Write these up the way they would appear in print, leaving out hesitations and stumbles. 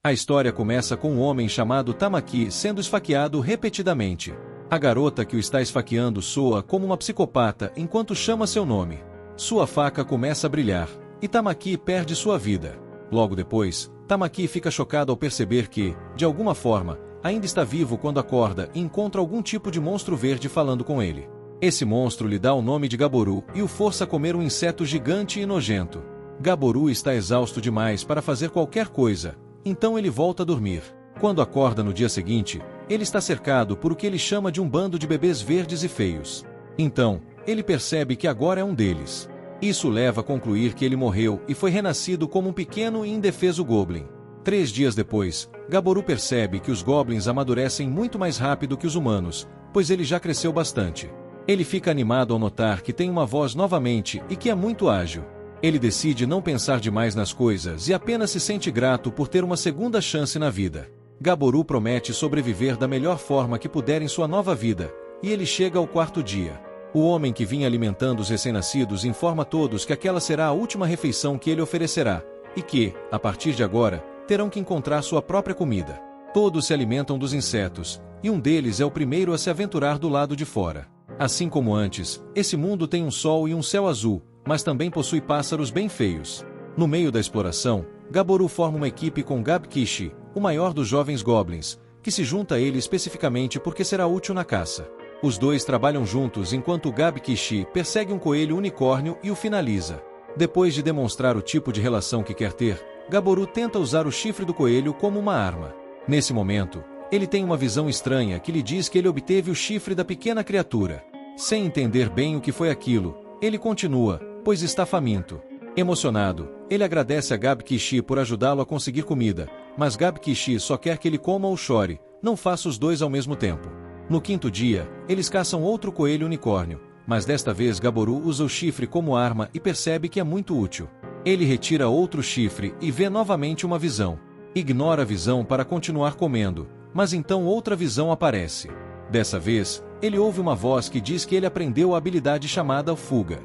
A história começa com um homem chamado Tamaki sendo esfaqueado repetidamente. A garota que o está esfaqueando soa como uma psicopata enquanto chama seu nome. Sua faca começa a brilhar, e Tamaki perde sua vida. Logo depois, Tamaki fica chocado ao perceber que, de alguma forma, ainda está vivo quando acorda e encontra algum tipo de monstro verde falando com ele. Esse monstro lhe dá o nome de Gaboru e o força a comer um inseto gigante e nojento. Gaboru está exausto demais para fazer qualquer coisa, então ele volta a dormir. Quando acorda no dia seguinte, ele está cercado por o que ele chama de um bando de bebês verdes e feios. Então, ele percebe que agora é um deles. Isso leva a concluir que ele morreu e foi renascido como um pequeno e indefeso goblin. 3 dias depois, Gaboru percebe que os goblins amadurecem muito mais rápido que os humanos, pois ele já cresceu bastante. Ele fica animado ao notar que tem uma voz novamente e que é muito ágil. Ele decide não pensar demais nas coisas e apenas se sente grato por ter uma segunda chance na vida. Gaboru promete sobreviver da melhor forma que puder em sua nova vida, e ele chega ao 4º dia. O homem que vinha alimentando os recém-nascidos informa a todos que aquela será a última refeição que ele oferecerá, e que, a partir de agora, terão que encontrar sua própria comida. Todos se alimentam dos insetos, e um deles é o primeiro a se aventurar do lado de fora. Assim como antes, esse mundo tem um sol e um céu azul, mas também possui pássaros bem feios. No meio da exploração, Gaboru forma uma equipe com Gab-Kishi, o maior dos jovens goblins, que se junta a ele especificamente porque será útil na caça. Os dois trabalham juntos enquanto Gab-Kishi persegue um coelho unicórnio e o finaliza. Depois de demonstrar o tipo de relação que quer ter, Gaboru tenta usar o chifre do coelho como uma arma. Nesse momento, ele tem uma visão estranha que lhe diz que ele obteve o chifre da pequena criatura. Sem entender bem o que foi aquilo, ele continua, pois está faminto. Emocionado, ele agradece a Gab-Kishi por ajudá-lo a conseguir comida, mas Gab-Kishi só quer que ele coma ou chore, não faça os dois ao mesmo tempo. No 5º dia, eles caçam outro coelho unicórnio, mas desta vez Gaboru usa o chifre como arma e percebe que é muito útil. Ele retira outro chifre e vê novamente uma visão. Ignora a visão para continuar comendo, mas então outra visão aparece. Dessa vez, ele ouve uma voz que diz que ele aprendeu a habilidade chamada fuga.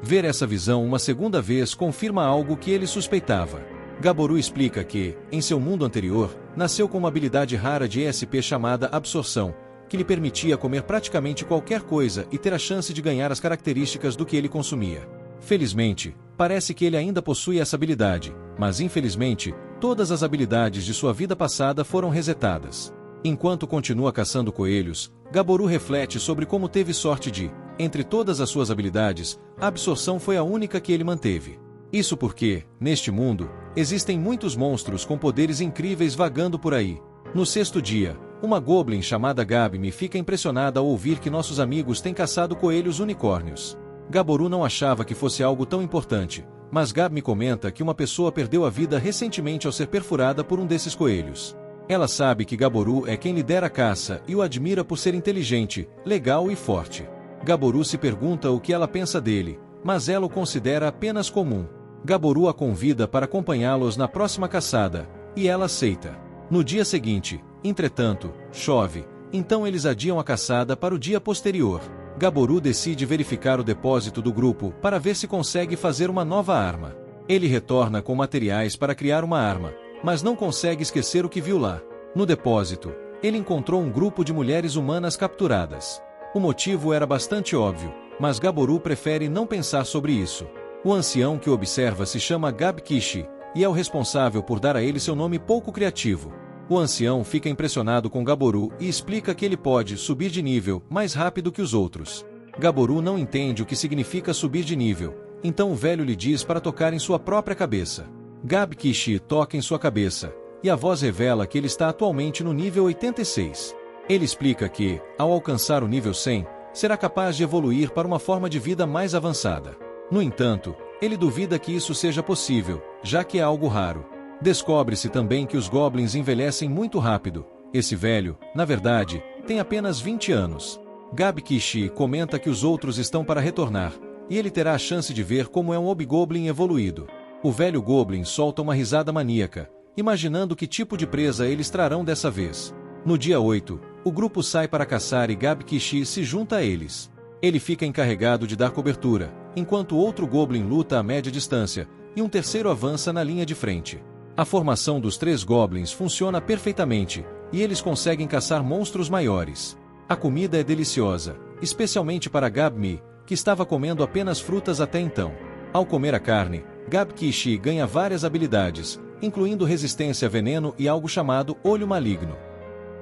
Ver essa visão uma segunda vez confirma algo que ele suspeitava. Gaboru explica que, em seu mundo anterior, nasceu com uma habilidade rara de ESP chamada absorção, que lhe permitia comer praticamente qualquer coisa e ter a chance de ganhar as características do que ele consumia. Felizmente, parece que ele ainda possui essa habilidade, mas infelizmente, todas as habilidades de sua vida passada foram resetadas. Enquanto continua caçando coelhos, Gaboru reflete sobre como teve sorte de, entre todas as suas habilidades, a absorção foi a única que ele manteve. Isso porque, neste mundo, existem muitos monstros com poderes incríveis vagando por aí. No 6º dia, uma goblin chamada Gabmi fica impressionada ao ouvir que nossos amigos têm caçado coelhos unicórnios. Gaboru não achava que fosse algo tão importante, mas Gabmi comenta que uma pessoa perdeu a vida recentemente ao ser perfurada por um desses coelhos. Ela sabe que Gaboru é quem lidera a caça e o admira por ser inteligente, legal e forte. Gaboru se pergunta o que ela pensa dele, mas ela o considera apenas comum. Gaboru a convida para acompanhá-los na próxima caçada, e ela aceita. No dia seguinte, entretanto, chove, então eles adiam a caçada para o dia posterior. Gaboru decide verificar o depósito do grupo para ver se consegue fazer uma nova arma. Ele retorna com materiais para criar uma arma, mas não consegue esquecer o que viu lá. No depósito, ele encontrou um grupo de mulheres humanas capturadas. O motivo era bastante óbvio, mas Gaboru prefere não pensar sobre isso. O ancião que o observa se chama Gab-Kishi, e é o responsável por dar a ele seu nome pouco criativo. O ancião fica impressionado com Gaboru e explica que ele pode subir de nível mais rápido que os outros. Gaboru não entende o que significa subir de nível, então o velho lhe diz para tocar em sua própria cabeça. Gab-Kishi toca em sua cabeça, e a voz revela que ele está atualmente no nível 86. Ele explica que, ao alcançar o nível 100, será capaz de evoluir para uma forma de vida mais avançada. No entanto, ele duvida que isso seja possível, já que é algo raro. Descobre-se também que os goblins envelhecem muito rápido. Esse velho, na verdade, tem apenas 20 anos. Gab-Kishi comenta que os outros estão para retornar, e ele terá a chance de ver como é um hobgoblin evoluído. O velho goblin solta uma risada maníaca, imaginando que tipo de presa eles trarão dessa vez. No dia 8, o grupo sai para caçar e Gab-Kishi se junta a eles. Ele fica encarregado de dar cobertura, enquanto outro Goblin luta a média distância, e um terceiro avança na linha de frente. A formação dos 3 Goblins funciona perfeitamente, e eles conseguem caçar monstros maiores. A comida é deliciosa, especialmente para Gab-Mi, que estava comendo apenas frutas até então. Ao comer a carne, Gab-Kishi ganha várias habilidades, incluindo resistência a veneno e algo chamado Olho Maligno.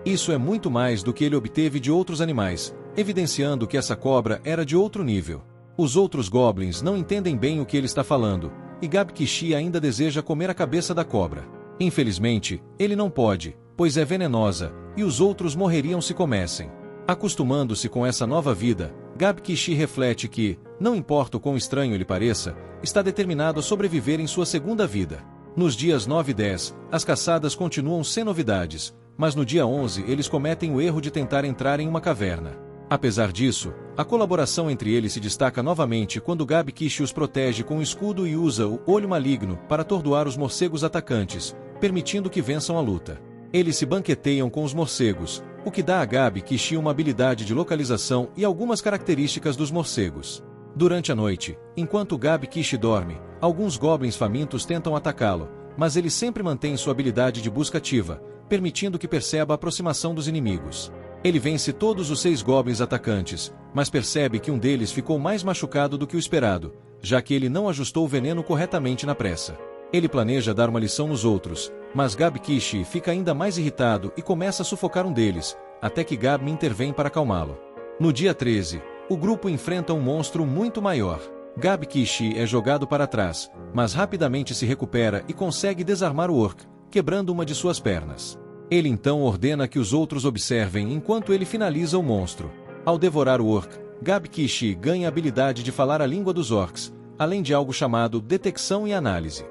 Isso é muito mais do que ele obteve de outros animais, evidenciando que essa cobra era de outro nível. Os outros Goblins não entendem bem o que ele está falando, e Gab-Kishi ainda deseja comer a cabeça da cobra. Infelizmente, ele não pode, pois é venenosa, e os outros morreriam se comessem. Acostumando-se com essa nova vida, Gab-Kishi reflete que, não importa o quão estranho lhe pareça, está determinado a sobreviver em sua segunda vida. Nos dias 9 e 10, as caçadas continuam sem novidades, mas no dia 11 eles cometem o erro de tentar entrar em uma caverna. Apesar disso, a colaboração entre eles se destaca novamente quando Gab-Kishi os protege com o escudo e usa o Olho Maligno para atordoar os morcegos atacantes, permitindo que vençam a luta. Eles se banqueteiam com os morcegos, o que dá a Gab-Kishi uma habilidade de localização e algumas características dos morcegos. Durante a noite, enquanto Gab-Kishi dorme, alguns Goblins famintos tentam atacá-lo, mas ele sempre mantém sua habilidade de busca ativa, permitindo que perceba a aproximação dos inimigos. Ele vence todos os 6 Goblins atacantes, mas percebe que um deles ficou mais machucado do que o esperado, já que ele não ajustou o veneno corretamente na pressa. Ele planeja dar uma lição nos outros, mas Gab-Kishi fica ainda mais irritado e começa a sufocar um deles, até que Gab-Mi intervém para acalmá-lo. No dia 13, o grupo enfrenta um monstro muito maior. Gab-Kishi é jogado para trás, mas rapidamente se recupera e consegue desarmar o orc, quebrando uma de suas pernas. Ele então ordena que os outros observem enquanto ele finaliza o monstro. Ao devorar o orc, Gab-Kishi ganha a habilidade de falar a língua dos orcs, além de algo chamado detecção e análise.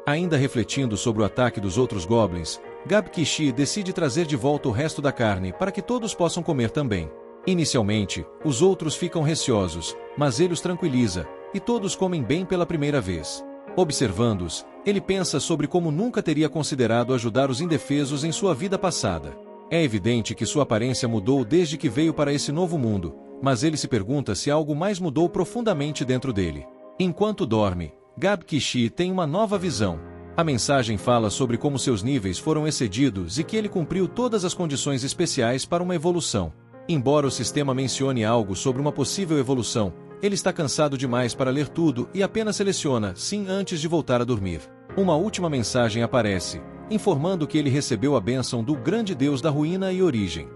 Ainda refletindo sobre o ataque dos outros Goblins, Gab-Kishi decide trazer de volta o resto da carne para que todos possam comer também. Inicialmente, os outros ficam receosos, mas ele os tranquiliza, e todos comem bem pela primeira vez. Observando-os, ele pensa sobre como nunca teria considerado ajudar os indefesos em sua vida passada. É evidente que sua aparência mudou desde que veio para esse novo mundo, mas ele se pergunta se algo mais mudou profundamente dentro dele. Enquanto dorme, Gab-Kishi tem uma nova visão. A mensagem fala sobre como seus níveis foram excedidos e que ele cumpriu todas as condições especiais para uma evolução. Embora o sistema mencione algo sobre uma possível evolução, ele está cansado demais para ler tudo e apenas seleciona sim antes de voltar a dormir. Uma última mensagem aparece, informando que ele recebeu a bênção do grande deus da ruína e origem.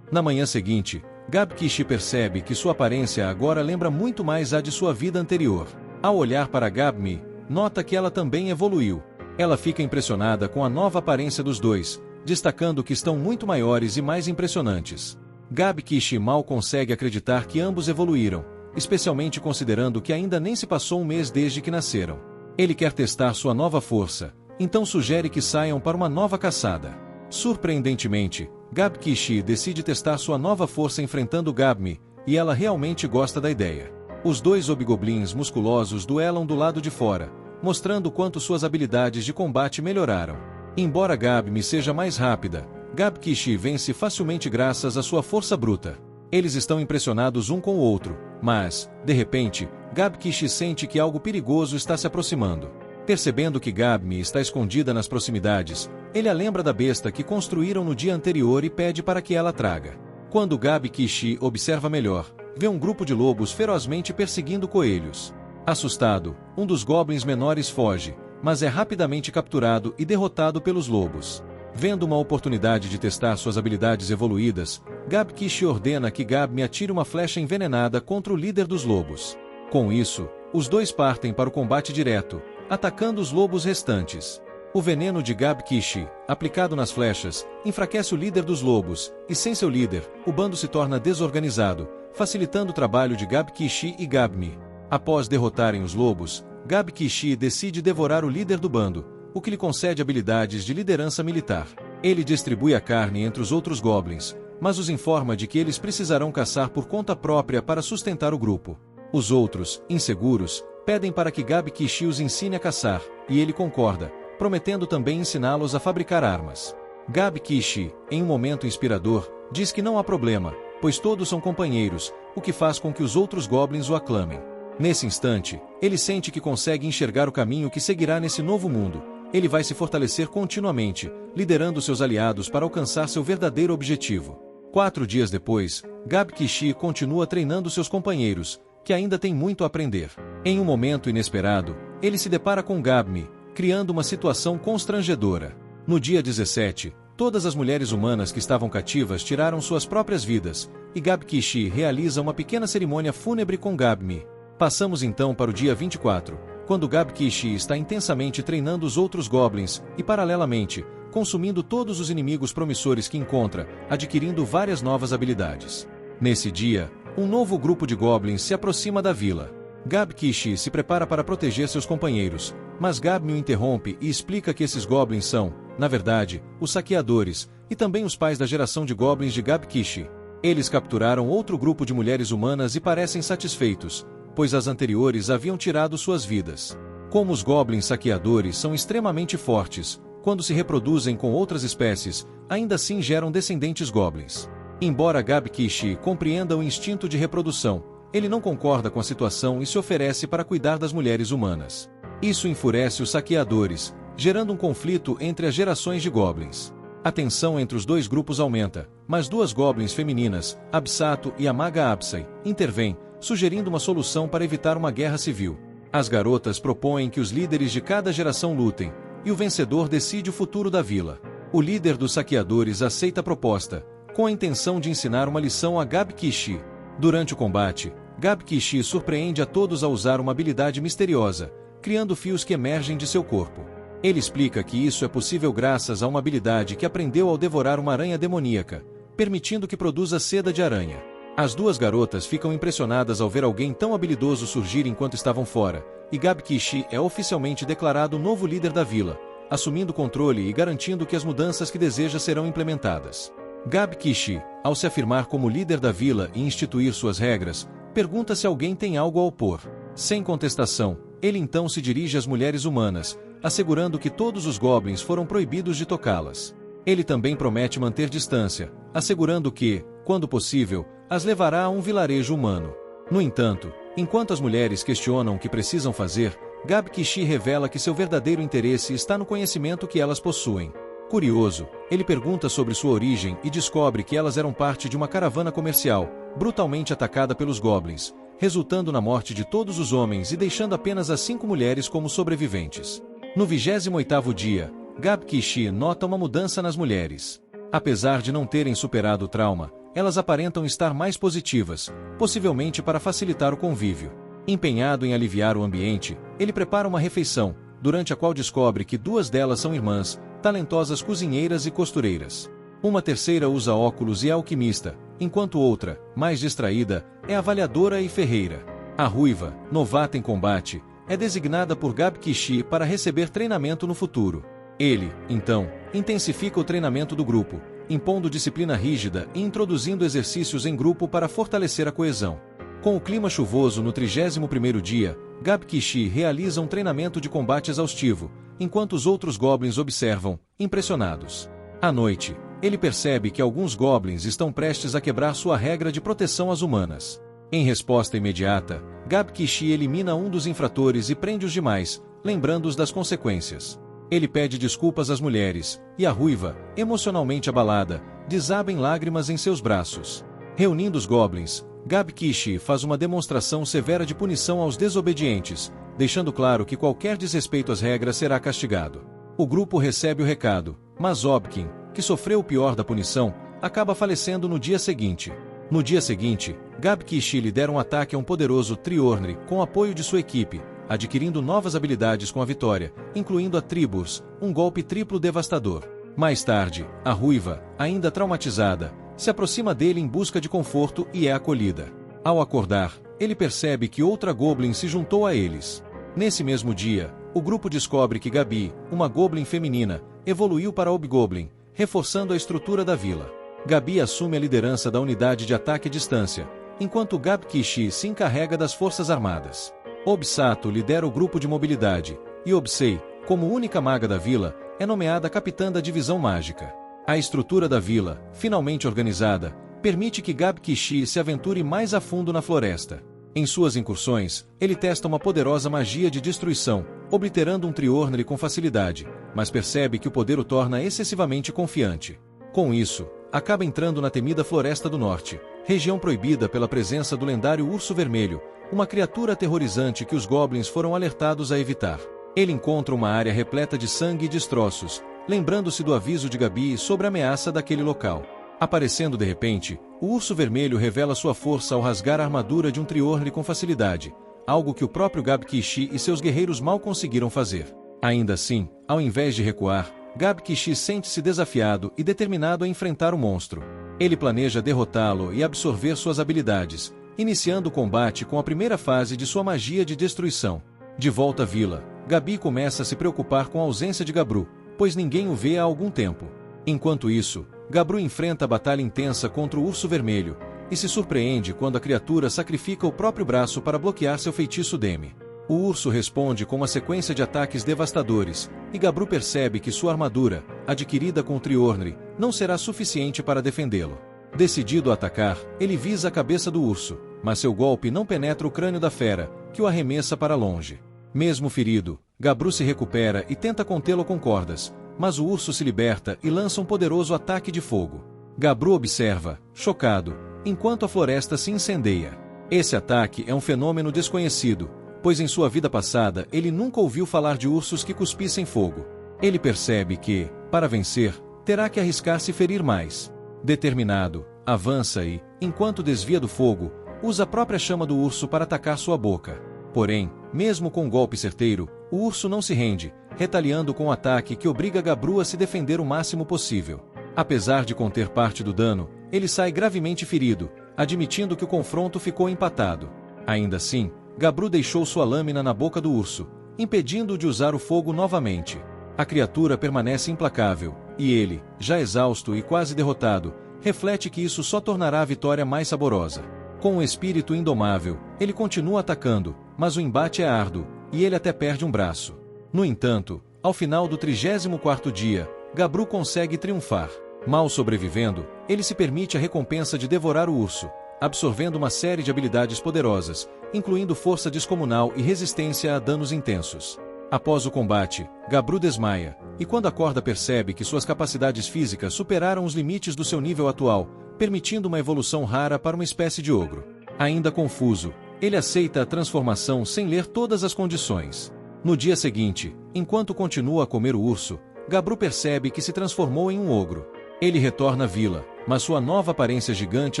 Na manhã seguinte, Gab-Kishi percebe que sua aparência agora lembra muito mais a de sua vida anterior. Ao olhar para Gab-Mi, nota que ela também evoluiu. Ela fica impressionada com a nova aparência dos dois, destacando que estão muito maiores e mais impressionantes. Gab-Kishi mal consegue acreditar que ambos evoluíram, especialmente considerando que ainda nem se passou um mês desde que nasceram. Ele quer testar sua nova força, então sugere que saiam para uma nova caçada. Surpreendentemente, Gab-Kishi decide testar sua nova força enfrentando Gab-Mi, e ela realmente gosta da ideia. Os 2 hobgoblins musculosos duelam do lado de fora, mostrando quanto suas habilidades de combate melhoraram. Embora Gab-Mi seja mais rápida, Gab-Kishi vence facilmente graças à sua força bruta. Eles estão impressionados um com o outro, mas, de repente, Gab-Kishi sente que algo perigoso está se aproximando. Percebendo que Gab-Mi está escondida nas proximidades, ele a lembra da besta que construíram no dia anterior e pede para que ela traga. Quando Gab-Kishi observa melhor, vê um grupo de lobos ferozmente perseguindo coelhos. Assustado, um dos goblins menores foge, mas é rapidamente capturado e derrotado pelos lobos. Vendo uma oportunidade de testar suas habilidades evoluídas, Gab-Kishi ordena que Gab-Mi atire uma flecha envenenada contra o líder dos lobos. Com isso, os dois partem para o combate direto, atacando os lobos restantes. O veneno de Gab-Kishi, aplicado nas flechas, enfraquece o líder dos lobos, e sem seu líder, o bando se torna desorganizado, facilitando o trabalho de Gab-Kishi e Gab-Mi. Após derrotarem os lobos, Gab-Kishi decide devorar o líder do bando, o que lhe concede habilidades de liderança militar. Ele distribui a carne entre os outros goblins, mas os informa de que eles precisarão caçar por conta própria para sustentar o grupo. Os outros, inseguros, pedem para que Gab-Kishi os ensine a caçar, e ele concorda, prometendo também ensiná-los a fabricar armas. Gab-Kishi, em um momento inspirador, diz que não há problema, pois todos são companheiros, o que faz com que os outros goblins o aclamem. Nesse instante, ele sente que consegue enxergar o caminho que seguirá nesse novo mundo. Ele vai se fortalecer continuamente, liderando seus aliados para alcançar seu verdadeiro objetivo. 4 dias depois, Gab Kishi continua treinando seus companheiros, que ainda têm muito a aprender. Em um momento inesperado, ele se depara com Gabmi, criando uma situação constrangedora. No dia 17, todas as mulheres humanas que estavam cativas tiraram suas próprias vidas, e Gab Kishi realiza uma pequena cerimônia fúnebre com Gabmi. Passamos então para o dia 24, quando Gab Kishi está intensamente treinando os outros goblins e, paralelamente, consumindo todos os inimigos promissores que encontra, adquirindo várias novas habilidades. Nesse dia, um novo grupo de goblins se aproxima da vila. Gab Kishi se prepara para proteger seus companheiros, mas Gabmi o interrompe e explica que esses goblins são, na verdade, os saqueadores, e também os pais da geração de goblins de Gab Kishi. Eles capturaram outro grupo de mulheres humanas e parecem satisfeitos, pois as anteriores haviam tirado suas vidas. Como os goblins saqueadores são extremamente fortes, quando se reproduzem com outras espécies, ainda assim geram descendentes goblins. Embora Gab Kishi compreenda o instinto de reprodução, ele não concorda com a situação e se oferece para cuidar das mulheres humanas. Isso enfurece os saqueadores, gerando um conflito entre as gerações de goblins. A tensão entre os dois grupos aumenta, mas 2 goblins femininas, Absato e a maga Absai, intervêm, sugerindo uma solução para evitar uma guerra civil. As garotas propõem que os líderes de cada geração lutem, e o vencedor decide o futuro da vila. O líder dos saqueadores aceita a proposta, com a intenção de ensinar uma lição a Gab Kishi. Durante o combate, Gab Kishi surpreende a todos a usar uma habilidade misteriosa, criando fios que emergem de seu corpo. Ele explica que isso é possível graças a uma habilidade que aprendeu ao devorar uma aranha demoníaca, permitindo que produza seda de aranha. As 2 garotas ficam impressionadas ao ver alguém tão habilidoso surgir enquanto estavam fora, e Gab Kishi é oficialmente declarado o novo líder da vila, assumindo o controle e garantindo que as mudanças que deseja serão implementadas. Gab Kishi, ao se afirmar como líder da vila e instituir suas regras, pergunta se alguém tem algo a opor. Sem contestação, ele então se dirige às mulheres humanas, assegurando que todos os goblins foram proibidos de tocá-las. Ele também promete manter distância, assegurando que, quando possível, as levará a um vilarejo humano. No entanto, enquanto as mulheres questionam o que precisam fazer, Gab Kishi revela que seu verdadeiro interesse está no conhecimento que elas possuem. Curioso, ele pergunta sobre sua origem e descobre que elas eram parte de uma caravana comercial, brutalmente atacada pelos goblins, resultando na morte de todos os homens e deixando apenas as 5 mulheres como sobreviventes. No 28º dia, Gab Kishi nota uma mudança nas mulheres. Apesar de não terem superado o trauma, elas aparentam estar mais positivas, possivelmente para facilitar o convívio. Empenhado em aliviar o ambiente, ele prepara uma refeição, durante a qual descobre que 2 delas são irmãs, talentosas cozinheiras e costureiras. Uma terceira usa óculos e é alquimista, enquanto outra, mais distraída, é avaliadora e ferreira. A ruiva, novata em combate, é designada por Gab Kishi para receber treinamento no futuro. Ele, então, intensifica o treinamento do grupo, impondo disciplina rígida e introduzindo exercícios em grupo para fortalecer a coesão. Com o clima chuvoso no 31º dia, Gab Kishi realiza um treinamento de combate exaustivo, enquanto os outros goblins observam, impressionados. À noite, ele percebe que alguns goblins estão prestes a quebrar sua regra de proteção às humanas. Em resposta imediata, Gab Kishi elimina um dos infratores e prende os demais, lembrando-os das consequências. Ele pede desculpas às mulheres, e a ruiva, emocionalmente abalada, desaba em lágrimas em seus braços. Reunindo os goblins, Gab Kishi faz uma demonstração severa de punição aos desobedientes, deixando claro que qualquer desrespeito às regras será castigado. O grupo recebe o recado, mas Obkin, que sofreu o pior da punição, acaba falecendo no dia seguinte. No dia seguinte, Gab Kishi lidera um ataque a um poderoso Triornri com apoio de sua equipe, adquirindo novas habilidades com a vitória, incluindo a Triburs, um golpe triplo devastador. Mais tarde, a ruiva, ainda traumatizada, se aproxima dele em busca de conforto e é acolhida. Ao acordar, ele percebe que outra Goblin se juntou a eles. Nesse mesmo dia, o grupo descobre que Gabi, uma Goblin feminina, evoluiu para Hobgoblin, reforçando a estrutura da vila. Gabi assume a liderança da unidade de ataque à distância, enquanto Gab Kishi se encarrega das forças armadas. Obsato lidera o grupo de mobilidade, e Obsei, como única maga da vila, é nomeada capitã da divisão mágica. A estrutura da vila, finalmente organizada, permite que Gab Kishi se aventure mais a fundo na floresta. Em suas incursões, ele testa uma poderosa magia de destruição, obliterando um Triornri com facilidade, mas percebe que o poder o torna excessivamente confiante. Com isso, acaba entrando na temida Floresta do Norte, região proibida pela presença do lendário Urso Vermelho, uma criatura aterrorizante que os Goblins foram alertados a evitar. Ele encontra uma área repleta de sangue e destroços, lembrando-se do aviso de Gabi sobre a ameaça daquele local. Aparecendo de repente, o Urso Vermelho revela sua força ao rasgar a armadura de um Triornri com facilidade, algo que o próprio Gab-Kishi e seus guerreiros mal conseguiram fazer. Ainda assim, ao invés de recuar, Gab-Kishi sente-se desafiado e determinado a enfrentar o monstro. Ele planeja derrotá-lo e absorver suas habilidades, iniciando o combate com a primeira fase de sua magia de destruição. De volta à vila, Gabi começa a se preocupar com a ausência de Gabru, pois ninguém o vê há algum tempo. Enquanto isso, Gabru enfrenta a batalha intensa contra o Urso Vermelho, e se surpreende quando a criatura sacrifica o próprio braço para bloquear seu feitiço Demi. O urso responde com uma sequência de ataques devastadores, e Gabru percebe que sua armadura, adquirida com o Triornri, não será suficiente para defendê-lo. Decidido a atacar, ele visa a cabeça do urso, mas seu golpe não penetra o crânio da fera, que o arremessa para longe. Mesmo ferido, Gabru se recupera e tenta contê-lo com cordas, mas o urso se liberta e lança um poderoso ataque de fogo. Gabru observa, chocado, enquanto a floresta se incendeia. Esse ataque é um fenômeno desconhecido, pois em sua vida passada ele nunca ouviu falar de ursos que cuspissem fogo. Ele percebe que, para vencer, terá que arriscar-se ferir mais. Determinado, avança e, enquanto desvia do fogo, usa a própria chama do urso para atacar sua boca. Porém, mesmo com um golpe certeiro, o urso não se rende, retaliando com um ataque que obriga Gabru a se defender o máximo possível. Apesar de conter parte do dano, ele sai gravemente ferido, admitindo que o confronto ficou empatado. Ainda assim, Gabru deixou sua lâmina na boca do urso, impedindo-o de usar o fogo novamente. A criatura permanece implacável, e ele, já exausto e quase derrotado, reflete que isso só tornará a vitória mais saborosa. Com um espírito indomável, ele continua atacando, mas o embate é árduo, e ele até perde um braço. No entanto, ao final do 34º dia, Gabru consegue triunfar. Mal sobrevivendo, ele se permite a recompensa de devorar o urso, absorvendo uma série de habilidades poderosas, incluindo força descomunal e resistência a danos intensos. Após o combate, Gabru desmaia, e quando acorda percebe que suas capacidades físicas superaram os limites do seu nível atual, permitindo uma evolução rara para uma espécie de ogro. Ainda confuso, ele aceita a transformação sem ler todas as condições. No dia seguinte, enquanto continua a comer o urso, Gabru percebe que se transformou em um ogro. Ele retorna à vila, mas sua nova aparência gigante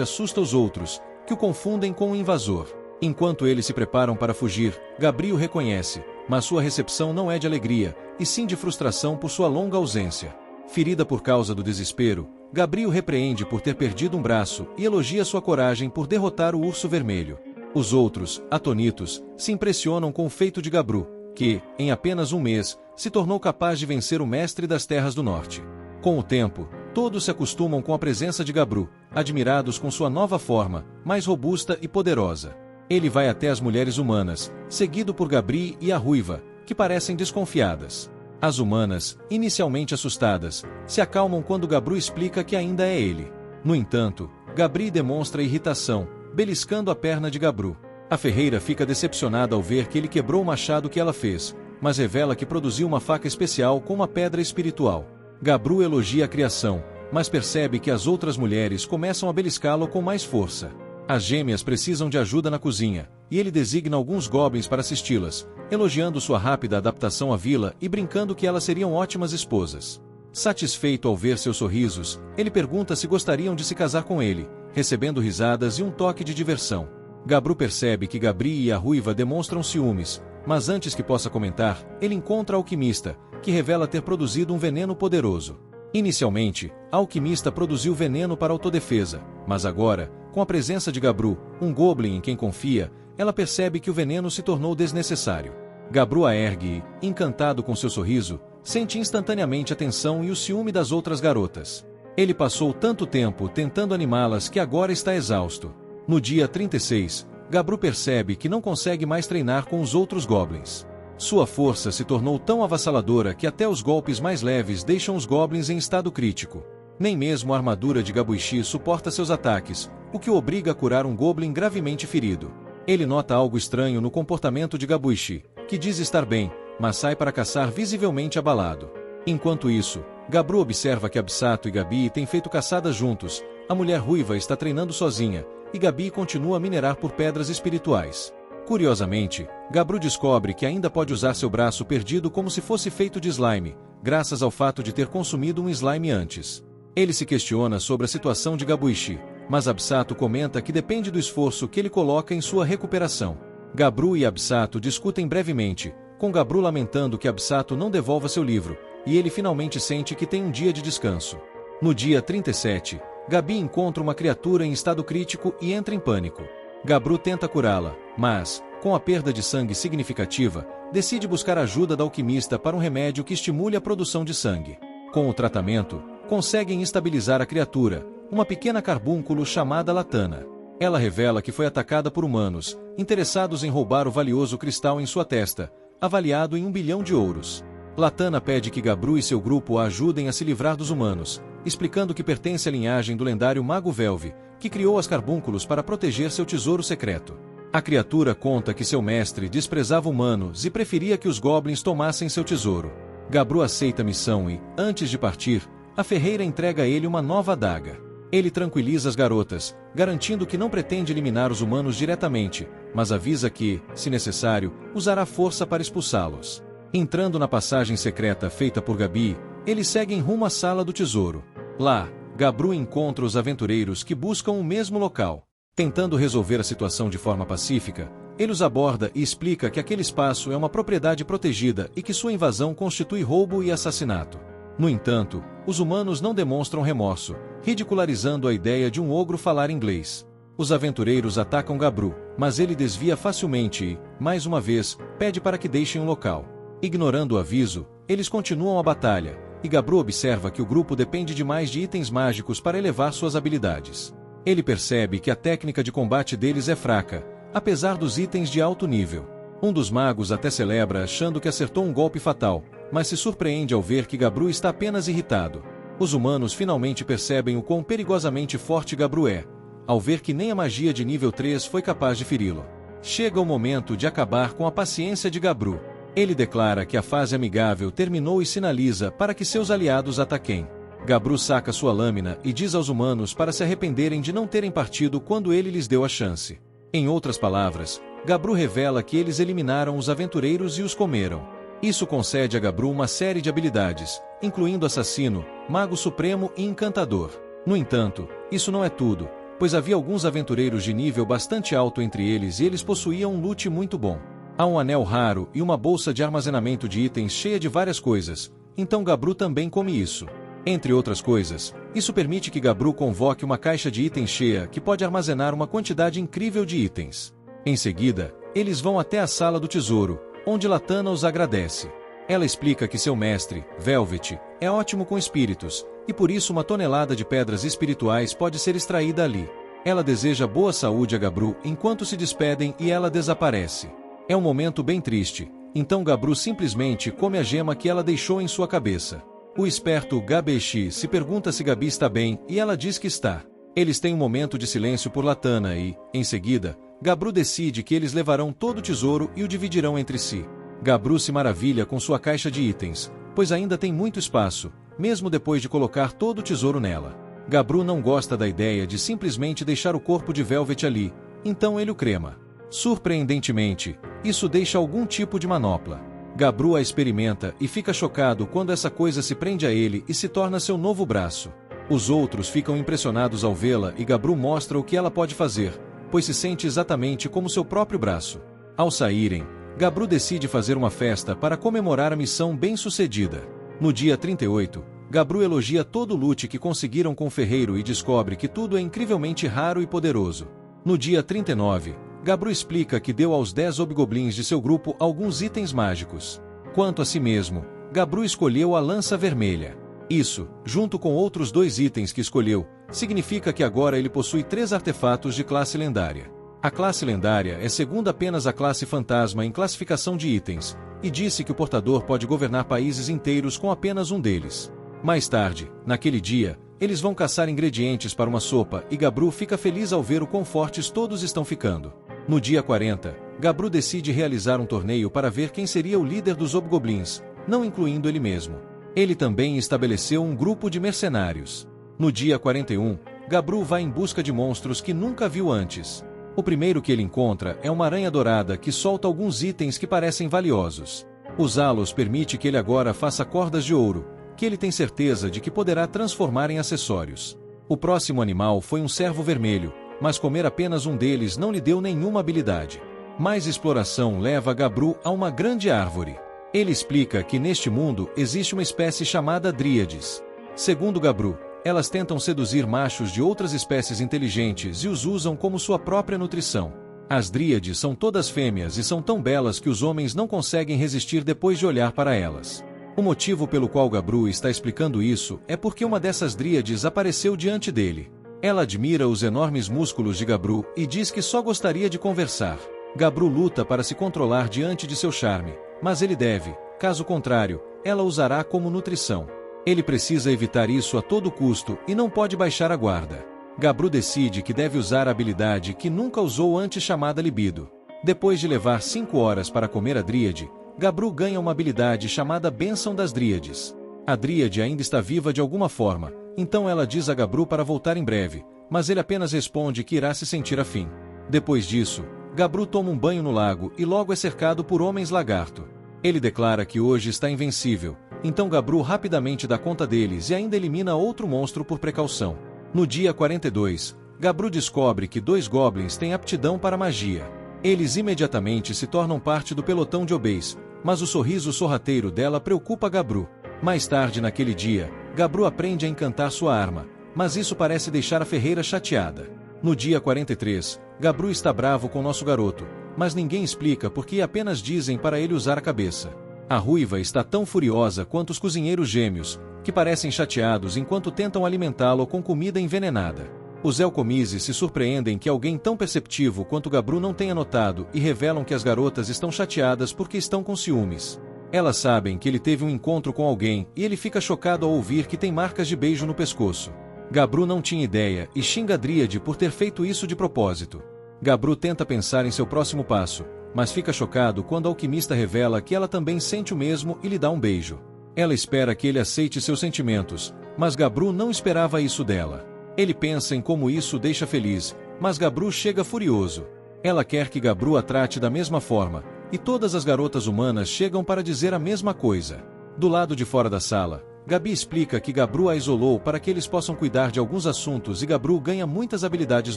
assusta os outros, que o confundem com um invasor. Enquanto eles se preparam para fugir, Gabri o reconhece, mas sua recepção não é de alegria, e sim de frustração por sua longa ausência. Ferida por causa do desespero, Gabri o repreende por ter perdido um braço e elogia sua coragem por derrotar o Urso Vermelho. Os outros, atonitos, se impressionam com o feito de Gabru, que, em apenas um mês, se tornou capaz de vencer o Mestre das Terras do Norte. Com o tempo, todos se acostumam com a presença de Gabru, admirados com sua nova forma, mais robusta e poderosa. Ele vai até as mulheres humanas, seguido por Gabri e a Ruiva, que parecem desconfiadas. As humanas, inicialmente assustadas, se acalmam quando Gabru explica que ainda é ele. No entanto, Gabri demonstra irritação, beliscando a perna de Gabru. A ferreira fica decepcionada ao ver que ele quebrou o machado que ela fez, mas revela que produziu uma faca especial com uma pedra espiritual. Gabru elogia a criação, mas percebe que as outras mulheres começam a beliscá-lo com mais força. As gêmeas precisam de ajuda na cozinha, e ele designa alguns goblins para assisti-las, elogiando sua rápida adaptação à vila e brincando que elas seriam ótimas esposas. Satisfeito ao ver seus sorrisos, ele pergunta se gostariam de se casar com ele, recebendo risadas e um toque de diversão. Gabru percebe que Gabri e a Ruiva demonstram ciúmes, mas antes que possa comentar, ele encontra a alquimista, que revela ter produzido um veneno poderoso. Inicialmente, a alquimista produziu veneno para autodefesa, mas agora, com a presença de Gabru, um goblin em quem confia, ela percebe que o veneno se tornou desnecessário. Gabru a ergue e, encantado com seu sorriso, sente instantaneamente a tensão e o ciúme das outras garotas. Ele passou tanto tempo tentando animá-las que agora está exausto. No dia 36, Gabru percebe que não consegue mais treinar com os outros goblins. Sua força se tornou tão avassaladora que até os golpes mais leves deixam os goblins em estado crítico. Nem mesmo a armadura de Gabuishi suporta seus ataques, o que o obriga a curar um goblin gravemente ferido. Ele nota algo estranho no comportamento de Gabuishi, que diz estar bem, mas sai para caçar visivelmente abalado. Enquanto isso, Gabru observa que Absato e Gabi têm feito caçadas juntos, a mulher ruiva está treinando sozinha, e Gabi continua a minerar por pedras espirituais. Curiosamente, Gabru descobre que ainda pode usar seu braço perdido como se fosse feito de slime, graças ao fato de ter consumido um slime antes. Ele se questiona sobre a situação de Gabuishi, mas Absato comenta que depende do esforço que ele coloca em sua recuperação. Gabru e Absato discutem brevemente, com Gabru lamentando que Absato não devolva seu livro, e ele finalmente sente que tem um dia de descanso. No dia 37, Gabi encontra uma criatura em estado crítico e entra em pânico. Gabru tenta curá-la, mas, com a perda de sangue significativa, decide buscar ajuda da alquimista para um remédio que estimule a produção de sangue. Com o tratamento, conseguem estabilizar a criatura, uma pequena carbúnculo chamada Latana. Ela revela que foi atacada por humanos, interessados em roubar o valioso cristal em sua testa, avaliado em 1 bilhão de ouros. Latana pede que Gabru e seu grupo a ajudem a se livrar dos humanos, explicando que pertence à linhagem do lendário Mago Velve, que criou as carbúnculos para proteger seu tesouro secreto. A criatura conta que seu mestre desprezava humanos e preferia que os goblins tomassem seu tesouro. Gabru aceita a missão e, antes de partir, a ferreira entrega a ele uma nova adaga. Ele tranquiliza as garotas, garantindo que não pretende eliminar os humanos diretamente, mas avisa que, se necessário, usará força para expulsá-los. Entrando na passagem secreta feita por Gabi, eles seguem rumo à Sala do Tesouro. Lá, Gabru encontra os aventureiros que buscam o mesmo local. Tentando resolver a situação de forma pacífica, ele os aborda e explica que aquele espaço é uma propriedade protegida e que sua invasão constitui roubo e assassinato. No entanto, os humanos não demonstram remorso, ridicularizando a ideia de um ogro falar inglês. Os aventureiros atacam Gabru, mas ele desvia facilmente e, mais uma vez, pede para que deixem o local. Ignorando o aviso, eles continuam a batalha, e Gabru observa que o grupo depende demais de itens mágicos para elevar suas habilidades. Ele percebe que a técnica de combate deles é fraca, apesar dos itens de alto nível. Um dos magos até celebra achando que acertou um golpe fatal, mas se surpreende ao ver que Gabru está apenas irritado. Os humanos finalmente percebem o quão perigosamente forte Gabru é, ao ver que nem a magia de nível 3 foi capaz de feri-lo. Chega o momento de acabar com a paciência de Gabru. Ele declara que a fase amigável terminou e sinaliza para que seus aliados ataquem. Gabru saca sua lâmina e diz aos humanos para se arrependerem de não terem partido quando ele lhes deu a chance. Em outras palavras, Gabru revela que eles eliminaram os aventureiros e os comeram. Isso concede a Gabru uma série de habilidades, incluindo assassino, mago supremo e encantador. No entanto, isso não é tudo, pois havia alguns aventureiros de nível bastante alto entre eles e eles possuíam um loot muito bom. Há um anel raro e uma bolsa de armazenamento de itens cheia de várias coisas, então Gabru também come isso. Entre outras coisas, isso permite que Gabru convoque uma caixa de itens cheia que pode armazenar uma quantidade incrível de itens. Em seguida, eles vão até a Sala do Tesouro, onde Latana os agradece. Ela explica que seu mestre, Velvet, é ótimo com espíritos, e por isso uma tonelada de pedras espirituais pode ser extraída ali. Ela deseja boa saúde a Gabru enquanto se despedem e ela desaparece. É um momento bem triste, então Gabru simplesmente come a gema que ela deixou em sua cabeça. O esperto Gabeshi se pergunta se Gabi está bem e ela diz que está. Eles têm um momento de silêncio por Latana e, em seguida, Gabru decide que eles levarão todo o tesouro e o dividirão entre si. Gabru se maravilha com sua caixa de itens, pois ainda tem muito espaço, mesmo depois de colocar todo o tesouro nela. Gabru não gosta da ideia de simplesmente deixar o corpo de Velvet ali, então ele o crema. Surpreendentemente, isso deixa algum tipo de manopla. Gabru a experimenta e fica chocado quando essa coisa se prende a ele e se torna seu novo braço. Os outros ficam impressionados ao vê-la e Gabru mostra o que ela pode fazer, pois se sente exatamente como seu próprio braço. Ao saírem, Gabru decide fazer uma festa para comemorar a missão bem-sucedida. No dia 38, Gabru elogia todo o loot que conseguiram com o ferreiro e descobre que tudo é incrivelmente raro e poderoso. No dia 39, Gabru explica que deu aos 10 hobgoblins de seu grupo alguns itens mágicos. Quanto a si mesmo, Gabru escolheu a lança vermelha. Isso, junto com outros 2 itens que escolheu, significa que agora ele possui 3 artefatos de classe lendária. A classe lendária é segunda apenas à classe fantasma em classificação de itens, e disse que o portador pode governar países inteiros com apenas um deles. Mais tarde, naquele dia, eles vão caçar ingredientes para uma sopa e Gabru fica feliz ao ver o quão fortes todos estão ficando. No dia 40, Gabru decide realizar um torneio para ver quem seria o líder dos Hobgoblins, não incluindo ele mesmo. Ele também estabeleceu um grupo de mercenários. No dia 41, Gabru vai em busca de monstros que nunca viu antes. O primeiro que ele encontra é uma aranha dourada que solta alguns itens que parecem valiosos. Usá-los permite que ele agora faça cordas de ouro, que ele tem certeza de que poderá transformar em acessórios. O próximo animal foi um cervo vermelho, mas comer apenas um deles não lhe deu nenhuma habilidade. Mais exploração leva Gabru a uma grande árvore. Ele explica que neste mundo existe uma espécie chamada dríades. Segundo Gabru, elas tentam seduzir machos de outras espécies inteligentes e os usam como sua própria nutrição. As dríades são todas fêmeas e são tão belas que os homens não conseguem resistir depois de olhar para elas. O motivo pelo qual Gabru está explicando isso é porque uma dessas dríades apareceu diante dele. Ela admira os enormes músculos de Gabru e diz que só gostaria de conversar. Gabru luta para se controlar diante de seu charme, mas ele deve, caso contrário, ela usará como nutrição. Ele precisa evitar isso a todo custo e não pode baixar a guarda. Gabru decide que deve usar a habilidade que nunca usou antes chamada libido. Depois de levar 5 horas para comer a dríade, Gabru ganha uma habilidade chamada Bênção das Dríades. A dríade ainda está viva de alguma forma, então ela diz a Gabru para voltar em breve, mas ele apenas responde que irá se sentir afim. Depois disso, Gabru toma um banho no lago e logo é cercado por homens lagarto. Ele declara que hoje está invencível, então Gabru rapidamente dá conta deles e ainda elimina outro monstro por precaução. No dia 42, Gabru descobre que 2 goblins têm aptidão para magia. Eles imediatamente se tornam parte do pelotão de Obeis, mas o sorriso sorrateiro dela preocupa Gabru. Mais tarde naquele dia, Gabru aprende a encantar sua arma, mas isso parece deixar a ferreira chateada. No dia 43, Gabru está bravo com nosso garoto, mas ninguém explica porque apenas dizem para ele usar a cabeça. A ruiva está tão furiosa quanto os cozinheiros gêmeos, que parecem chateados enquanto tentam alimentá-lo com comida envenenada. Os Elcomises se surpreendem que alguém tão perceptivo quanto Gabru não tenha notado e revelam que as garotas estão chateadas porque estão com ciúmes. Elas sabem que ele teve um encontro com alguém e ele fica chocado ao ouvir que tem marcas de beijo no pescoço. Gabru não tinha ideia e xinga a Dríade por ter feito isso de propósito. Gabru tenta pensar em seu próximo passo, mas fica chocado quando a alquimista revela que ela também sente o mesmo e lhe dá um beijo. Ela espera que ele aceite seus sentimentos, mas Gabru não esperava isso dela. Ele pensa em como isso o deixa feliz, mas Gabru chega furioso. Ela quer que Gabru a trate da mesma forma, e todas as garotas humanas chegam para dizer a mesma coisa. Do lado de fora da sala, Gabi explica que Gabru a isolou para que eles possam cuidar de alguns assuntos e Gabru ganha muitas habilidades